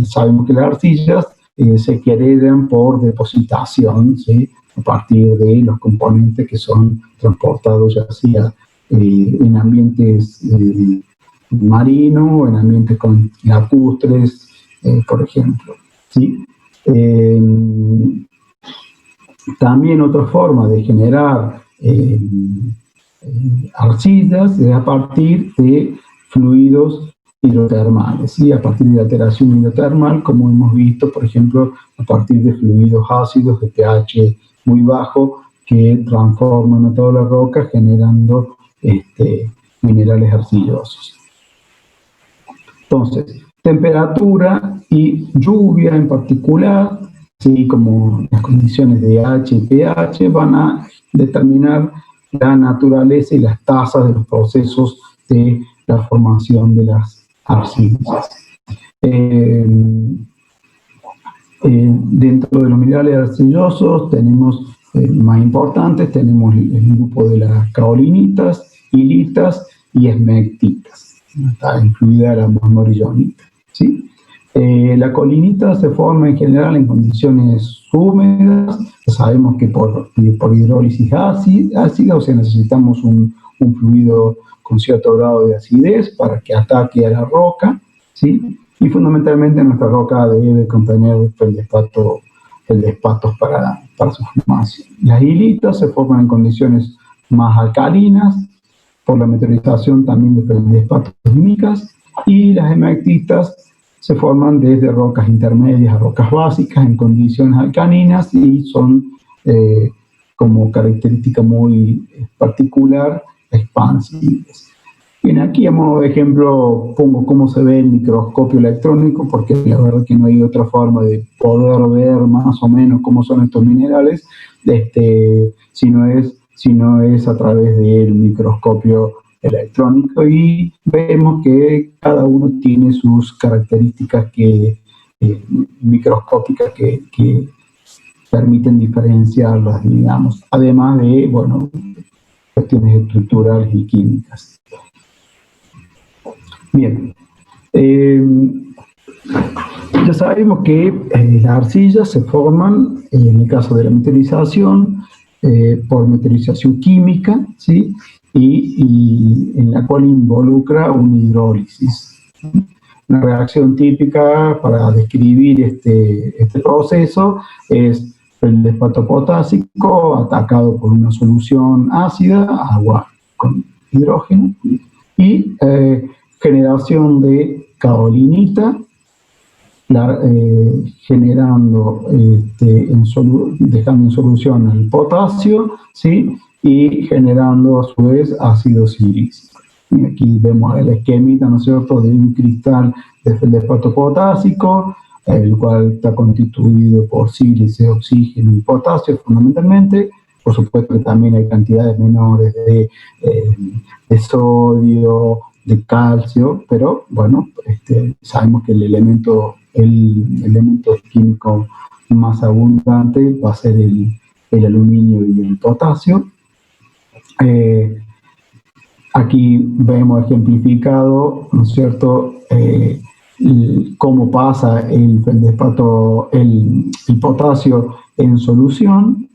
sabemos que las arcillas se heredan por depositación, ¿sí? A partir de los componentes que son transportados ya sea en ambientes marinos o en ambientes lacustres, por ejemplo, ¿sí? También otra forma de generar arcillas es a partir de fluidos hidrotermales, ¿sí? A partir de alteración hidrotermal, como hemos visto, por ejemplo, a partir de fluidos ácidos de pH muy bajo que transforman a toda la roca generando minerales arcillosos. Entonces, temperatura y lluvia en particular, sí, como las condiciones de H y pH, van a determinar la naturaleza y las tasas de los procesos de la formación de las arcillas. Dentro de los minerales arcillosos tenemos más importantes, tenemos el grupo de las caolinitas, hilitas y esmectitas. Está incluida la marmorillonita, ¿sí? La caolinita se forma en general en condiciones húmedas. Sabemos que por hidrólisis ácida, o sea, necesitamos un fluido con cierto grado de acidez para que ataque a la roca, ¿sí? Y fundamentalmente nuestra roca debe contener feldespatos para su formación. Las hilitas se forman en condiciones más alcalinas, por la meteorización también de feldespatos y micas, y las hematitas se forman desde rocas intermedias a rocas básicas en condiciones alcalinas y son, como característica muy particular, expansibles. Bien, aquí a modo de ejemplo pongo cómo se ve el microscopio electrónico, porque la verdad que no hay otra forma de poder ver más o menos cómo son estos minerales, si no es a través del microscopio electrónico, y vemos que cada uno tiene sus características microscópicas que permiten diferenciarlas, digamos, además de, bueno, cuestiones estructurales y químicas. Bien, ya sabemos que las arcillas se forman, en el caso de la meteorización, por meteorización química, ¿sí? Y en la cual involucra una hidrólisis. Una reacción típica para describir este proceso es el feldespato potásico atacado por una solución ácida, agua con hidrógeno, y generación de caolinita, generando, dejando en solución el potasio, ¿sí? Y generando a su vez ácido silícico. Y aquí vemos el esquemita, ¿no es cierto?, de un cristal de feldespato potásico, el cual está constituido por sílice, oxígeno y potasio fundamentalmente. Por supuesto que también hay cantidades menores de sodio, de calcio, pero bueno, sabemos que el elemento químico más abundante va a ser el el aluminio y el potasio. Aquí vemos ejemplificado, ¿no es cierto?, cómo pasa el potasio en solución.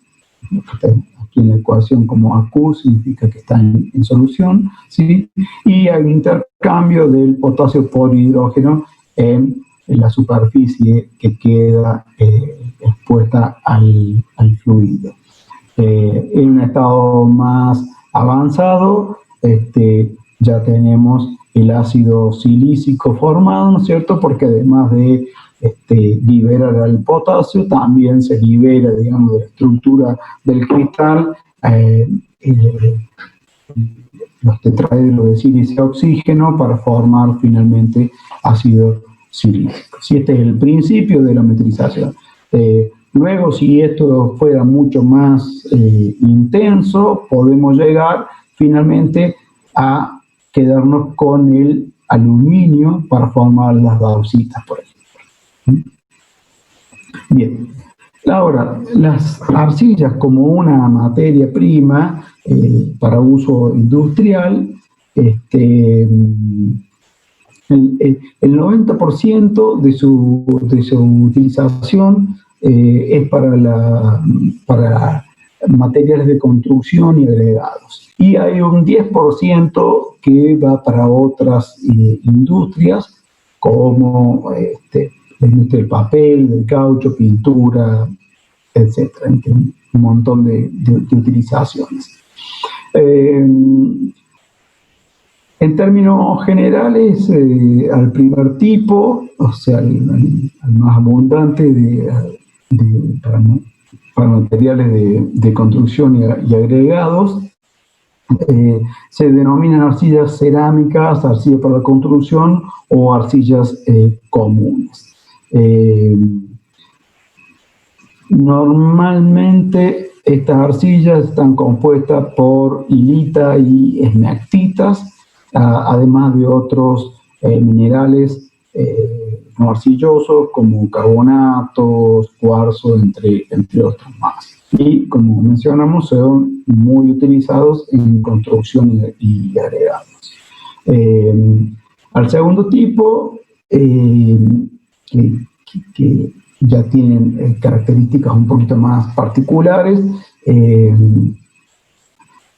Aquí en la ecuación como AQ significa que está en solución, ¿sí? Y hay un intercambio del potasio por hidrógeno en la superficie que queda expuesta al fluido. En un estado más avanzado, ya tenemos el ácido silícico formado, ¿no es cierto?, porque además de liberar el potasio, también se libera, digamos, de la estructura del cristal los tetraedros de silicio y oxígeno para formar finalmente ácido silícico. Si este es el principio de la metrización. Luego, si esto fuera mucho más intenso, podemos llegar finalmente a quedarnos con el aluminio para formar las bauxitas, por ejemplo. Bien, ahora, las arcillas como una materia prima para uso industrial, el 90% de su utilización es para materiales de construcción y agregados. Y hay un 10% que va para otras industrias, como la industria del papel, del caucho, pintura, etc. Un montón de utilizaciones. En términos generales, al primer tipo, o sea, al más abundante para materiales de construcción y agregados, se denominan arcillas cerámicas, arcillas para la construcción o arcillas comunes. Normalmente estas arcillas están compuestas por hilita y esmactitas, además de otros minerales no arcillosos como carbonatos, cuarzo, entre otros más. Y como mencionamos, son muy utilizados en construcción y agregados. Al segundo tipo, que ya tienen características un poquito más particulares, que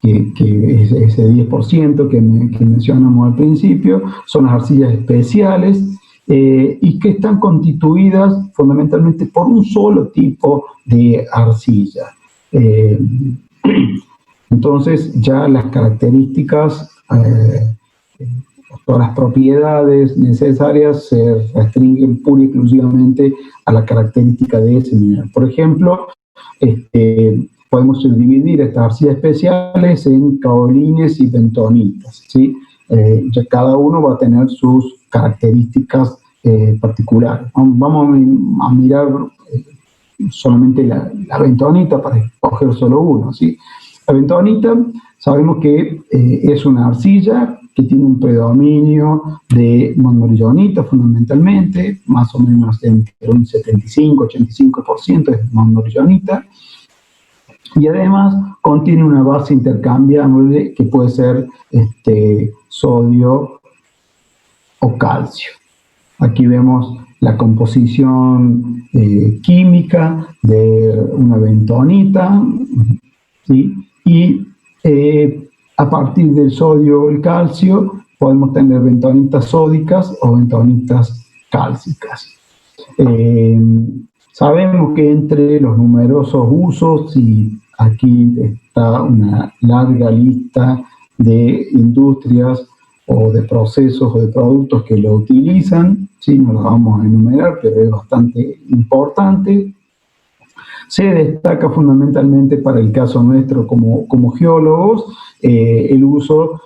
ese 10% que mencionamos al principio, son las arcillas especiales, y que están constituidas fundamentalmente por un solo tipo de arcilla. Entonces ya las características, todas las propiedades necesarias se restringen pura y exclusivamente a la característica de ese mineral. Por ejemplo, podemos dividir estas arcillas especiales en caolines y bentonitas, ¿sí? Ya cada uno va a tener sus características particulares. Vamos a mirar solamente la bentonita para escoger solo uno, ¿sí? La bentonita sabemos que es una arcilla que tiene un predominio de monmorillonita fundamentalmente, más o menos entre un 75-85% es monmorillonita, y además contiene una base intercambiable que puede ser sodio o calcio. Aquí vemos la composición química de una bentonita, ¿sí? Y a partir del sodio o el calcio podemos tener bentonitas sódicas o bentonitas cálcicas. Sabemos que entre los numerosos usos, y aquí está una larga lista de industrias o de procesos o de productos que lo utilizan, ¿sí? No los vamos a enumerar, pero es bastante importante. Se destaca fundamentalmente para el caso nuestro como geólogos el uso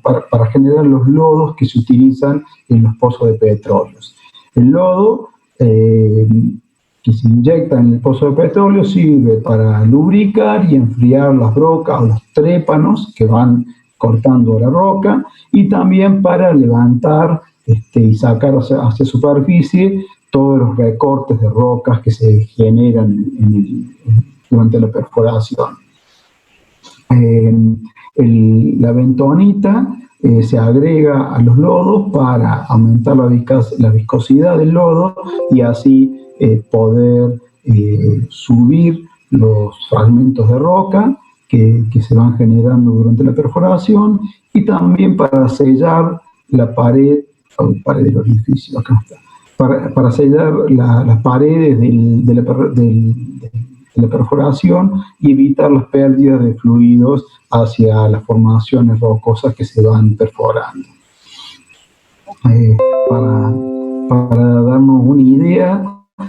para generar los lodos que se utilizan en los pozos de petróleos. El lodo que se inyecta en el pozo de petróleo sirve para lubricar y enfriar las rocas o los trépanos que van cortando la roca, y también para levantar y sacar hacia superficie todos los recortes de rocas que se generan durante la perforación. La bentonita se agrega a los lodos para aumentar la viscosidad del lodo y así poder subir los fragmentos de roca que se van generando durante la perforación, y también para sellar la pared del orificio, acá está, para sellar las paredes de la perforación y evitar las pérdidas de fluidos hacia las formaciones rocosas que se van perforando. Para darnos una idea,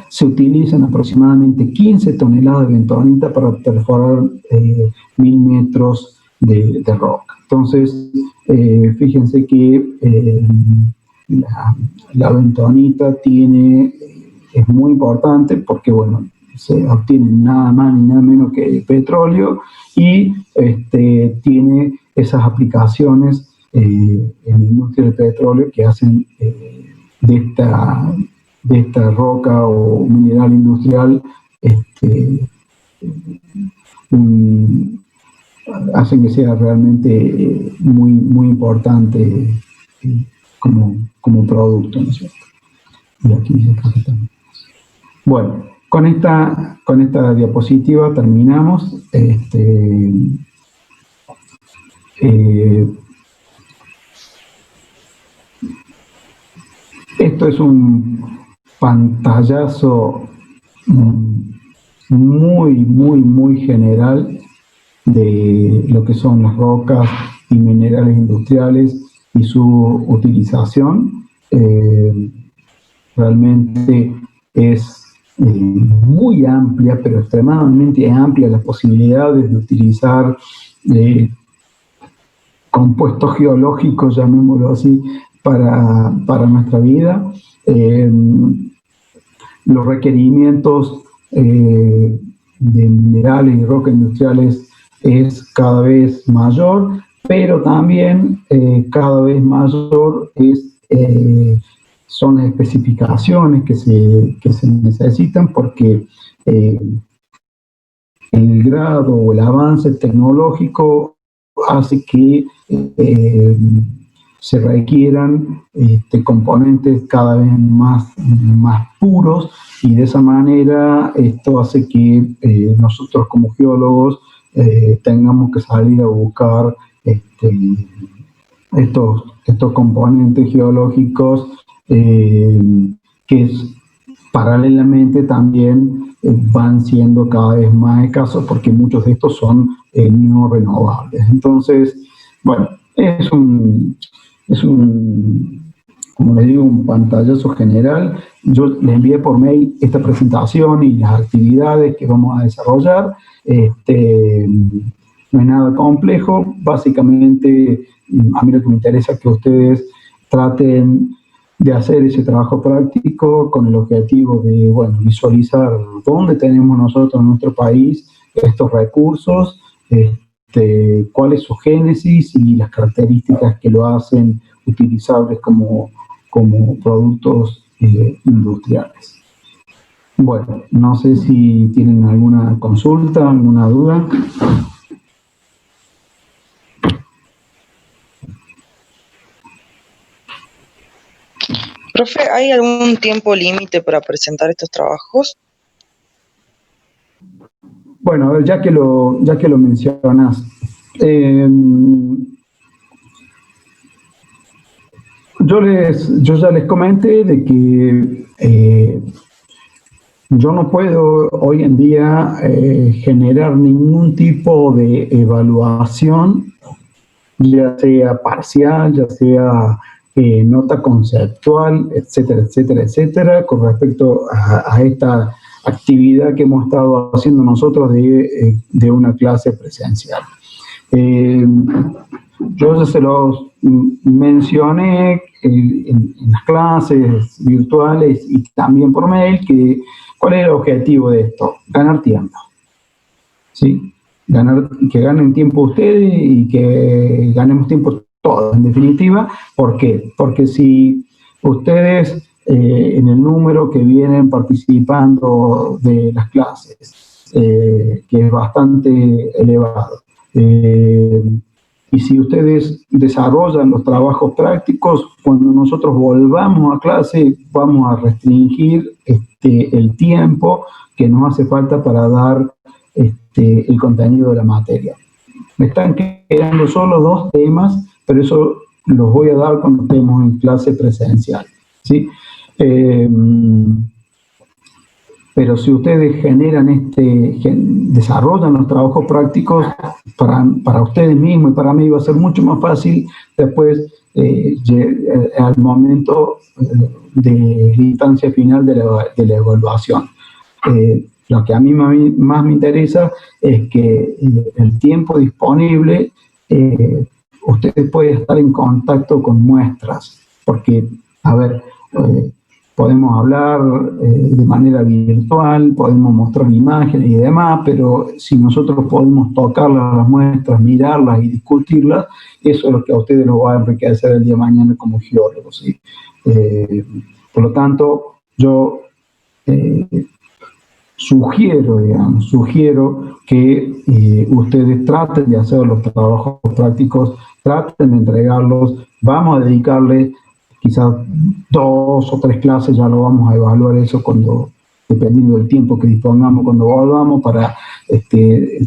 se utilizan aproximadamente 15 toneladas de bentonita para perforar 1000 metros de roca. Entonces, fíjense que la bentonita es muy importante porque, bueno, se obtiene nada más ni nada menos que petróleo, y tiene esas aplicaciones en la industria del petróleo que hacen de esta roca o mineral industrial hacen que sea realmente muy, muy importante como producto, ¿no es cierto? Y aquí dice que también. Bueno, con esta diapositiva terminamos. Esto es un pantallazo muy, muy, muy general de lo que son las rocas y minerales industriales y su utilización. Realmente es muy amplia, pero extremadamente amplia, las posibilidades de utilizar compuestos geológicos, llamémoslo así, para nuestra vida. Los requerimientos de minerales y rocas industriales es cada vez mayor, pero también cada vez mayor son las especificaciones que se necesitan, porque el grado o el avance tecnológico hace que se requieran componentes cada vez más puros, y de esa manera esto hace que nosotros como geólogos tengamos que salir a buscar estos componentes geológicos que paralelamente también van siendo cada vez más escasos, porque muchos de estos son no renovables. Entonces, bueno, es como les digo, un pantallazo general. Yo les envié por mail esta presentación y las actividades que vamos a desarrollar. No es nada complejo. Básicamente, a mí lo que me interesa es que ustedes traten de hacer ese trabajo práctico con el objetivo de, bueno, visualizar dónde tenemos nosotros en nuestro país estos recursos, cuál es su génesis y las características que lo hacen utilizables como productos industriales. Bueno, no sé si tienen alguna consulta, alguna duda. Profe, ¿hay algún tiempo límite para presentar estos trabajos? Bueno, a ver, ya que lo mencionas, yo ya les comenté de que yo no puedo hoy en día generar ningún tipo de evaluación, ya sea parcial, ya sea nota conceptual, etcétera, etcétera, etcétera, con respecto a esta actividad que hemos estado haciendo nosotros de una clase presencial. Yo ya se los mencioné en las clases virtuales y también por mail, ¿cuál es el objetivo de esto? Ganar tiempo, ¿sí? Que ganen tiempo ustedes y que ganemos tiempo todos, en definitiva. ¿Por qué? Porque si ustedes en el número que vienen participando de las clases, que es bastante elevado. Y si ustedes desarrollan los trabajos prácticos, cuando nosotros volvamos a clase, vamos a restringir el tiempo que nos hace falta para dar el contenido de la materia. Me están quedando solo 2 temas, pero eso los voy a dar cuando estemos en clase presencial, ¿sí? Pero si ustedes generan desarrollan los trabajos prácticos para ustedes mismos y para mí va a ser mucho más fácil después al momento de la instancia final de la evaluación. Lo que a mí más me interesa es que el tiempo disponible ustedes pueden estar en contacto con muestras, porque, a ver, podemos hablar de manera virtual, podemos mostrar imágenes y demás, pero si nosotros podemos tocarlas, las muestras, mirarlas y discutirlas, eso es lo que a ustedes los va a enriquecer el día de mañana como geólogos, ¿sí? Por lo tanto, yo sugiero que ustedes traten de hacer los trabajos prácticos, traten de entregarlos, vamos a dedicarle quizás 2 o 3 clases, ya lo vamos a evaluar eso dependiendo del tiempo que dispongamos cuando volvamos para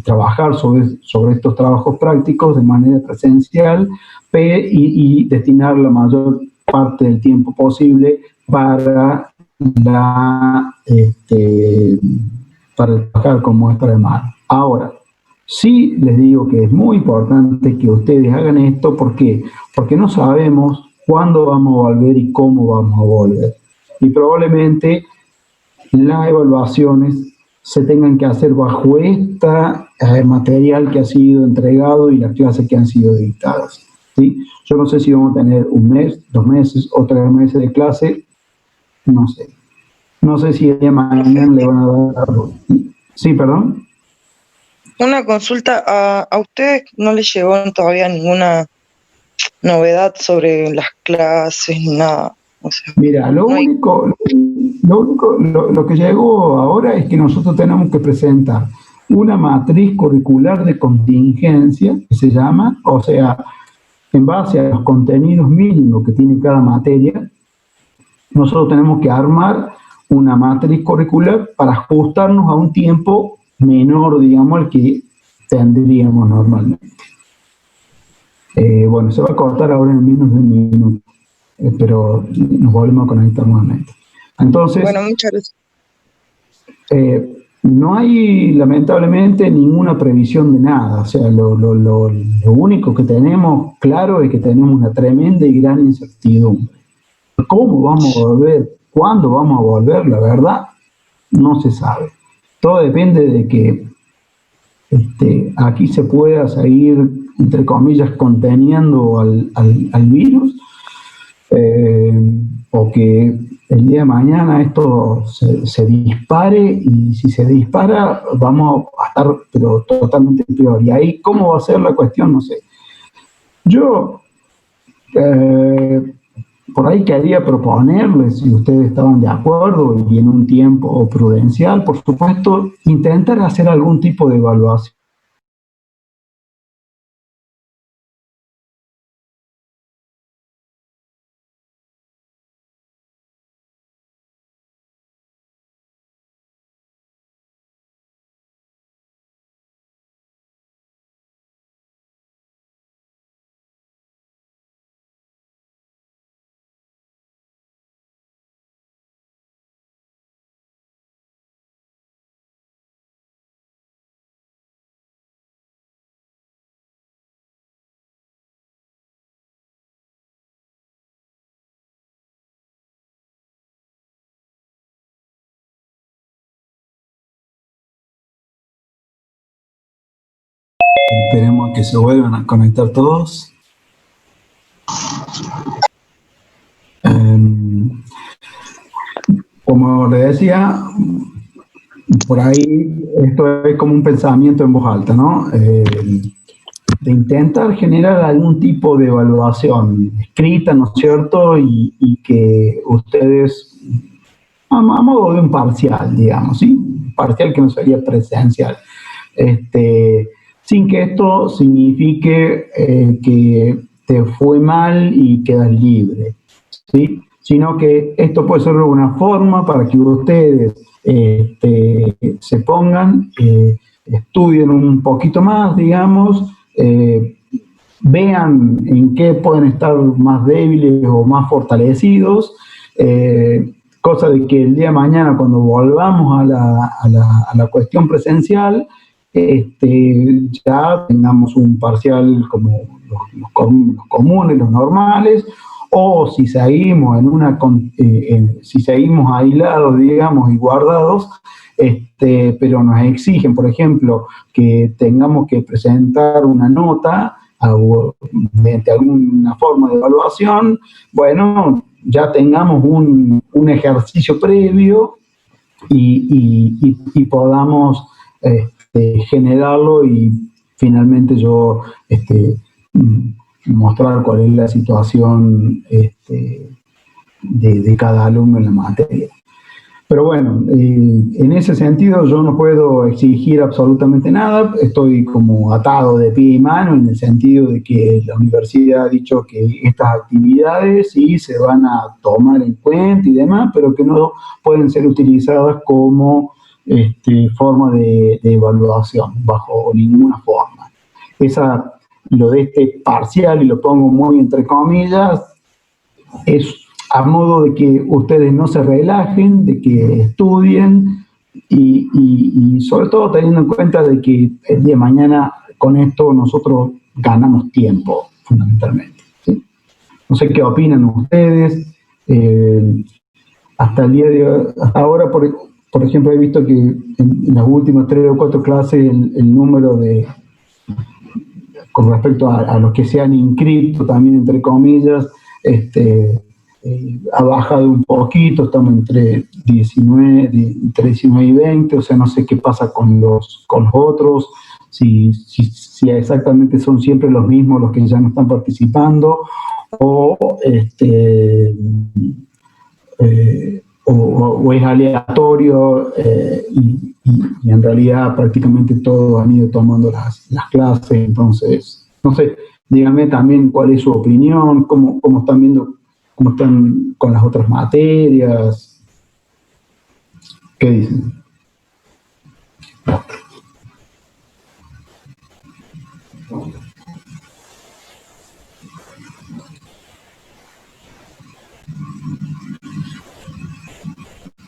trabajar sobre estos trabajos prácticos de manera presencial y destinar la mayor parte del tiempo posible para trabajar con muestra de mar. Ahora, sí les digo que es muy importante que ustedes hagan esto. ¿Por qué? Porque no sabemos cuándo vamos a volver y cómo vamos a volver. Y probablemente las evaluaciones se tengan que hacer bajo material que ha sido entregado y las clases que han sido dictadas, ¿sí? Yo no sé si vamos a tener 1 mes, 2 meses o 3 meses de clase, no sé. No sé si el día de mañana le van a dar... Sí, perdón. Una consulta, ¿a ustedes no les llegó todavía ninguna novedad sobre las clases ni nada? O sea, mira, lo que llegó ahora es que nosotros tenemos que presentar una matriz curricular de contingencia, que se llama, o sea, en base a los contenidos mínimos que tiene cada materia, nosotros tenemos que armar una matriz curricular para ajustarnos a un tiempo menor, digamos, al que tendríamos normalmente. Bueno, se va a cortar ahora en menos de 1 minuto, pero nos volvemos a conectar nuevamente. Entonces, bueno, muchas gracias. No hay, lamentablemente, ninguna previsión de nada. O sea, lo único que tenemos claro es que tenemos una tremenda y gran incertidumbre. ¿Cómo vamos a volver? ¿Cuándo vamos a volver? La verdad, no se sabe. Todo depende de que aquí se pueda seguir, entre comillas, conteniendo al virus, o que el día de mañana esto se dispare, y si se dispara vamos a estar pero totalmente peor. Y ahí, ¿cómo va a ser la cuestión? No sé. Yo por ahí quería proponerles, si ustedes estaban de acuerdo y en un tiempo prudencial, por supuesto, intentar hacer algún tipo de evaluación. Esperemos que se vuelvan a conectar todos. Como le decía, por ahí esto es como un pensamiento en voz alta, ¿no? de intentar generar algún tipo de evaluación escrita, ¿no es cierto? Y que ustedes, a modo de un parcial, digamos, ¿sí? Parcial que no sería presencial. Sin que esto signifique que te fue mal y quedas libre, ¿sí? Sino que esto puede ser una forma para que ustedes se pongan, estudien un poquito más, digamos, vean en qué pueden estar más débiles o más fortalecidos, cosa de que el día de mañana, cuando volvamos a la cuestión presencial, ya tengamos un parcial como los comunes, los normales, o si seguimos si seguimos aislados, digamos, y guardados, pero nos exigen, por ejemplo, que tengamos que presentar una nota mediante alguna forma de evaluación, bueno, ya tengamos un ejercicio previo y podamos generarlo y finalmente yo mostrar cuál es la situación de cada alumno en la materia. Pero bueno, en ese sentido yo no puedo exigir absolutamente nada, estoy como atado de pie y mano en el sentido de que la universidad ha dicho que estas actividades sí se van a tomar en cuenta y demás, pero que no pueden ser utilizadas como forma de evaluación, bajo ninguna forma. Lo de este parcial, y lo pongo muy entre comillas, es a modo de que ustedes no se relajen, de que estudien y sobre todo teniendo en cuenta de que el día de mañana con esto nosotros ganamos tiempo, fundamentalmente, ¿sí? No sé qué opinan ustedes. Hasta el día de hasta ahora, por ejemplo, he visto que en las últimas 3 o 4 clases el número con respecto a los que se han inscrito también, entre comillas, ha bajado un poquito, estamos entre 19 y 20, o sea, no sé qué pasa con los otros, si exactamente son siempre los mismos los que ya no están participando, o es aleatorio y en realidad prácticamente todos han ido tomando las clases. Entonces, no sé, díganme también cuál es su opinión, cómo están viendo, cómo están con las otras materias. ¿Qué dicen?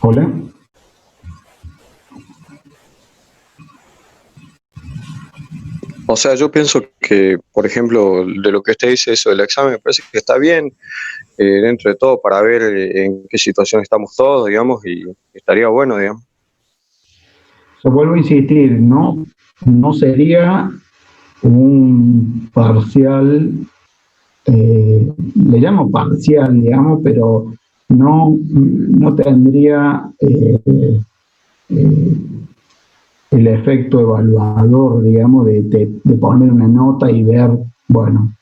Hola. O sea, yo pienso que, por ejemplo, de lo que usted dice, eso del examen, me parece que está bien, dentro de todo, para ver en qué situación estamos todos, digamos, y estaría bueno, digamos. Yo vuelvo a insistir, no sería un parcial, le llamo parcial, digamos, pero no tendría el efecto evaluador, digamos, de poner una nota y ver, bueno,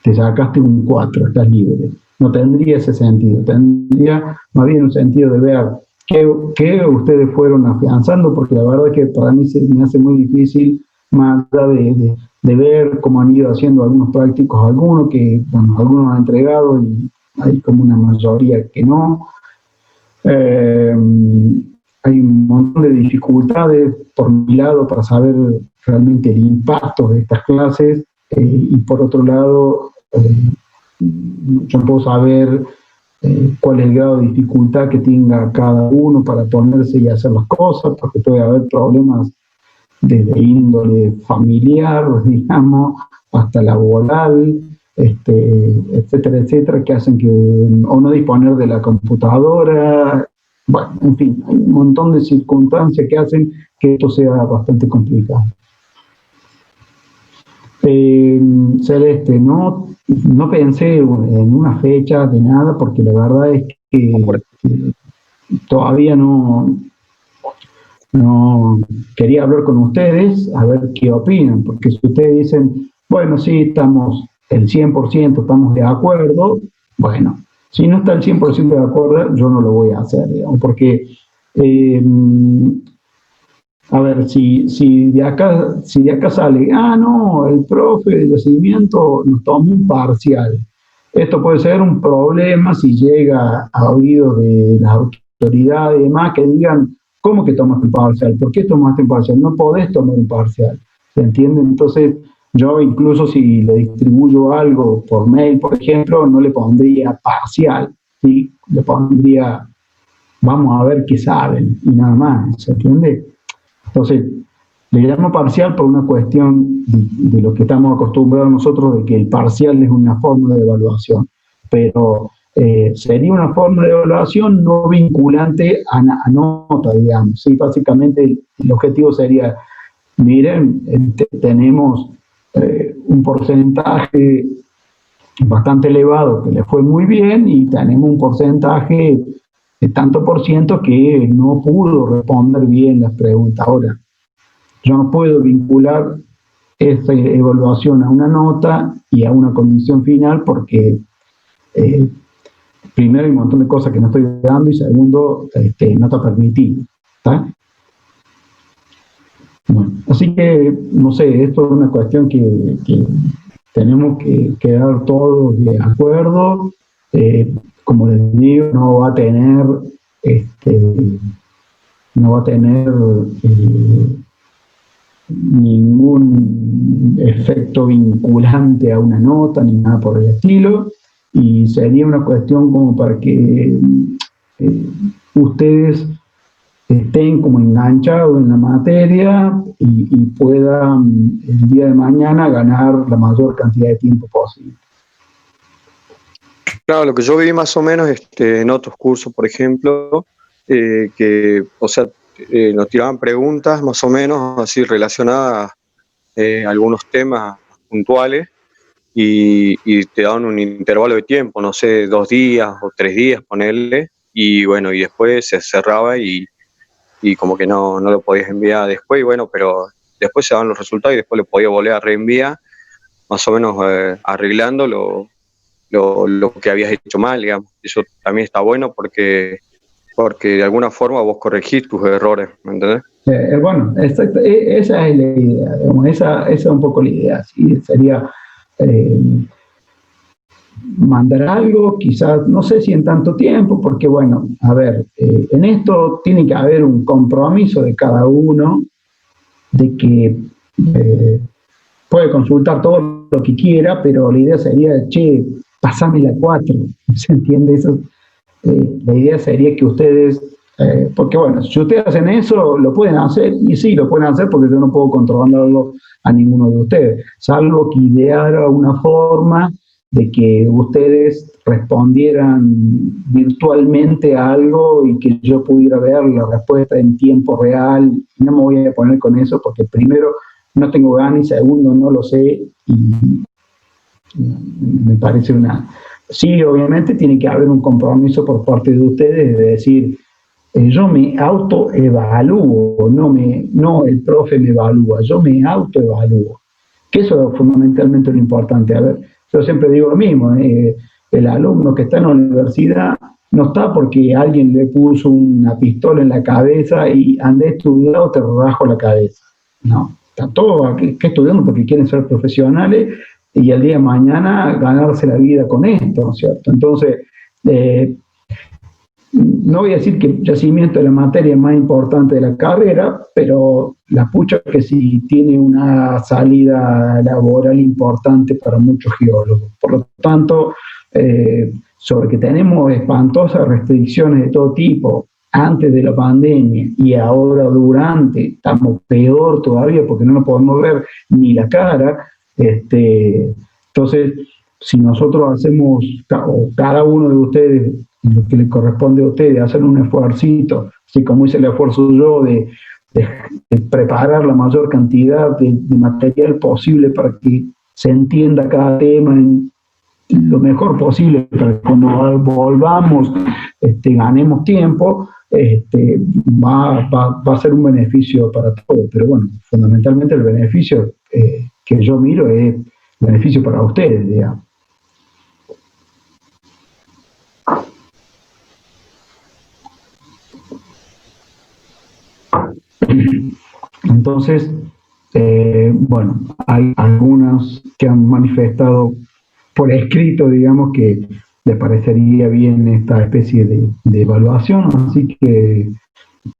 te sacaste un 4, estás libre. No tendría ese sentido, tendría más bien un sentido de ver qué ustedes fueron afianzando, porque la verdad que para mí se me hace muy difícil, más allá de ver cómo han ido haciendo algunos prácticos, algunos que, bueno, algunos han entregado y hay como una mayoría que no. Hay un montón de dificultades por mi lado para saber realmente el impacto de estas clases y por otro lado yo puedo saber cuál es el grado de dificultad que tenga cada uno para ponerse y hacer las cosas, porque puede haber problemas desde índole familiar, digamos, hasta laboral, etcétera, etcétera, que hacen que o no disponer de la computadora. Bueno, en fin, hay un montón de circunstancias que hacen que esto sea bastante complicado. Celeste, no pensé en una fecha de nada, porque la verdad es que todavía no no quería hablar con ustedes a ver qué opinan, porque si ustedes dicen, bueno, sí, estamos el 100%, estamos de acuerdo, bueno, si no está el 100% de acuerdo, yo no lo voy a hacer, digamos, porque, a ver, si de acá sale, no, el profe de yacimiento nos toma un parcial. Esto puede ser un problema si llega a oídos de las autoridades y demás que digan, ¿cómo que tomaste un parcial? ¿Por qué tomaste un parcial? No podés tomar un parcial, ¿se entiende? Entonces, yo incluso si le distribuyo algo por mail, por ejemplo, no le pondría parcial, ¿sí? Le pondría, vamos a ver qué saben, y nada más, ¿se entiende? Entonces, le llamo parcial por una cuestión de lo que estamos acostumbrados nosotros, de que el parcial es una forma de evaluación, pero sería una forma de evaluación no vinculante a nota, digamos. ¿Sí? Básicamente el objetivo sería, miren, tenemos un porcentaje bastante elevado que le fue muy bien y tenemos un porcentaje de tanto por ciento que no pudo responder bien las preguntas. Ahora, yo no puedo vincular esa evaluación a una nota y a una condición final porque primero hay un montón de cosas que no estoy dando y segundo, no está permitido. ¿Está? Bueno, así que, no sé, esto es una cuestión que tenemos que quedar todos de acuerdo. Como les digo, no va a tener ningún efecto vinculante a una nota ni nada por el estilo, y sería una cuestión como para que ustedes estén como enganchados en la materia y puedan el día de mañana ganar la mayor cantidad de tiempo posible. Claro, lo que yo vi más o menos en otros cursos, por ejemplo, que, o sea, nos tiraban preguntas más o menos así relacionadas a algunos temas puntuales y te daban un intervalo de tiempo, no sé, 2 días o 3 días, ponerle, y bueno, y después se cerraba y como que no lo podías enviar después, y bueno, pero después se daban los resultados y después lo podía volver a reenviar, más o menos arreglando lo que habías hecho mal, digamos. Eso también está bueno porque de alguna forma vos corregís tus errores, ¿me entendés? Bueno, exacto, esa es la idea, digamos, esa es un poco la idea, ¿sí? Sería mandar algo, quizás, no sé si en tanto tiempo, porque bueno, a ver, en esto tiene que haber un compromiso de cada uno, de que puede consultar todo lo que quiera, pero la idea sería, che, pasame la 4, ¿se entiende eso? La idea sería que ustedes, porque bueno, si ustedes hacen eso, lo pueden hacer, y sí, lo pueden hacer porque yo no puedo controlarlo a ninguno de ustedes, salvo que ideara una forma de que ustedes respondieran virtualmente a algo y que yo pudiera ver la respuesta en tiempo real. No me voy a poner con eso porque primero no tengo ganas y segundo no lo sé y me parece una... Sí, obviamente tiene que haber un compromiso por parte de ustedes de decir, yo me autoevalúo, no el profe me evalúa, yo me autoevalúo. Que eso es fundamentalmente lo importante. A ver, yo siempre digo lo mismo, el alumno que está en la universidad no está porque alguien le puso una pistola en la cabeza y andé estudiado, te rajo la cabeza. No, están todos aquí estudiando porque quieren ser profesionales y el día de mañana ganarse la vida con esto, ¿no es cierto? Entonces, no voy a decir que el yacimiento es la materia más importante de la carrera, pero la pucha que sí tiene una salida laboral importante para muchos geólogos. Por lo tanto, sobre que tenemos espantosas restricciones de todo tipo antes de la pandemia y ahora durante, estamos peor todavía porque no nos podemos ver ni la cara. Entonces, si nosotros hacemos, o cada uno de ustedes, lo que le corresponde a ustedes, hacer un esfuercito, así como hice el esfuerzo yo de preparar la mayor cantidad de material posible para que se entienda cada tema en lo mejor posible, para que cuando volvamos ganemos tiempo. va a ser un beneficio para todos. Pero bueno, fundamentalmente el beneficio que yo miro es beneficio para ustedes, digamos. Entonces, bueno, hay algunos que han manifestado por escrito, digamos, que les parecería bien esta especie de evaluación, así que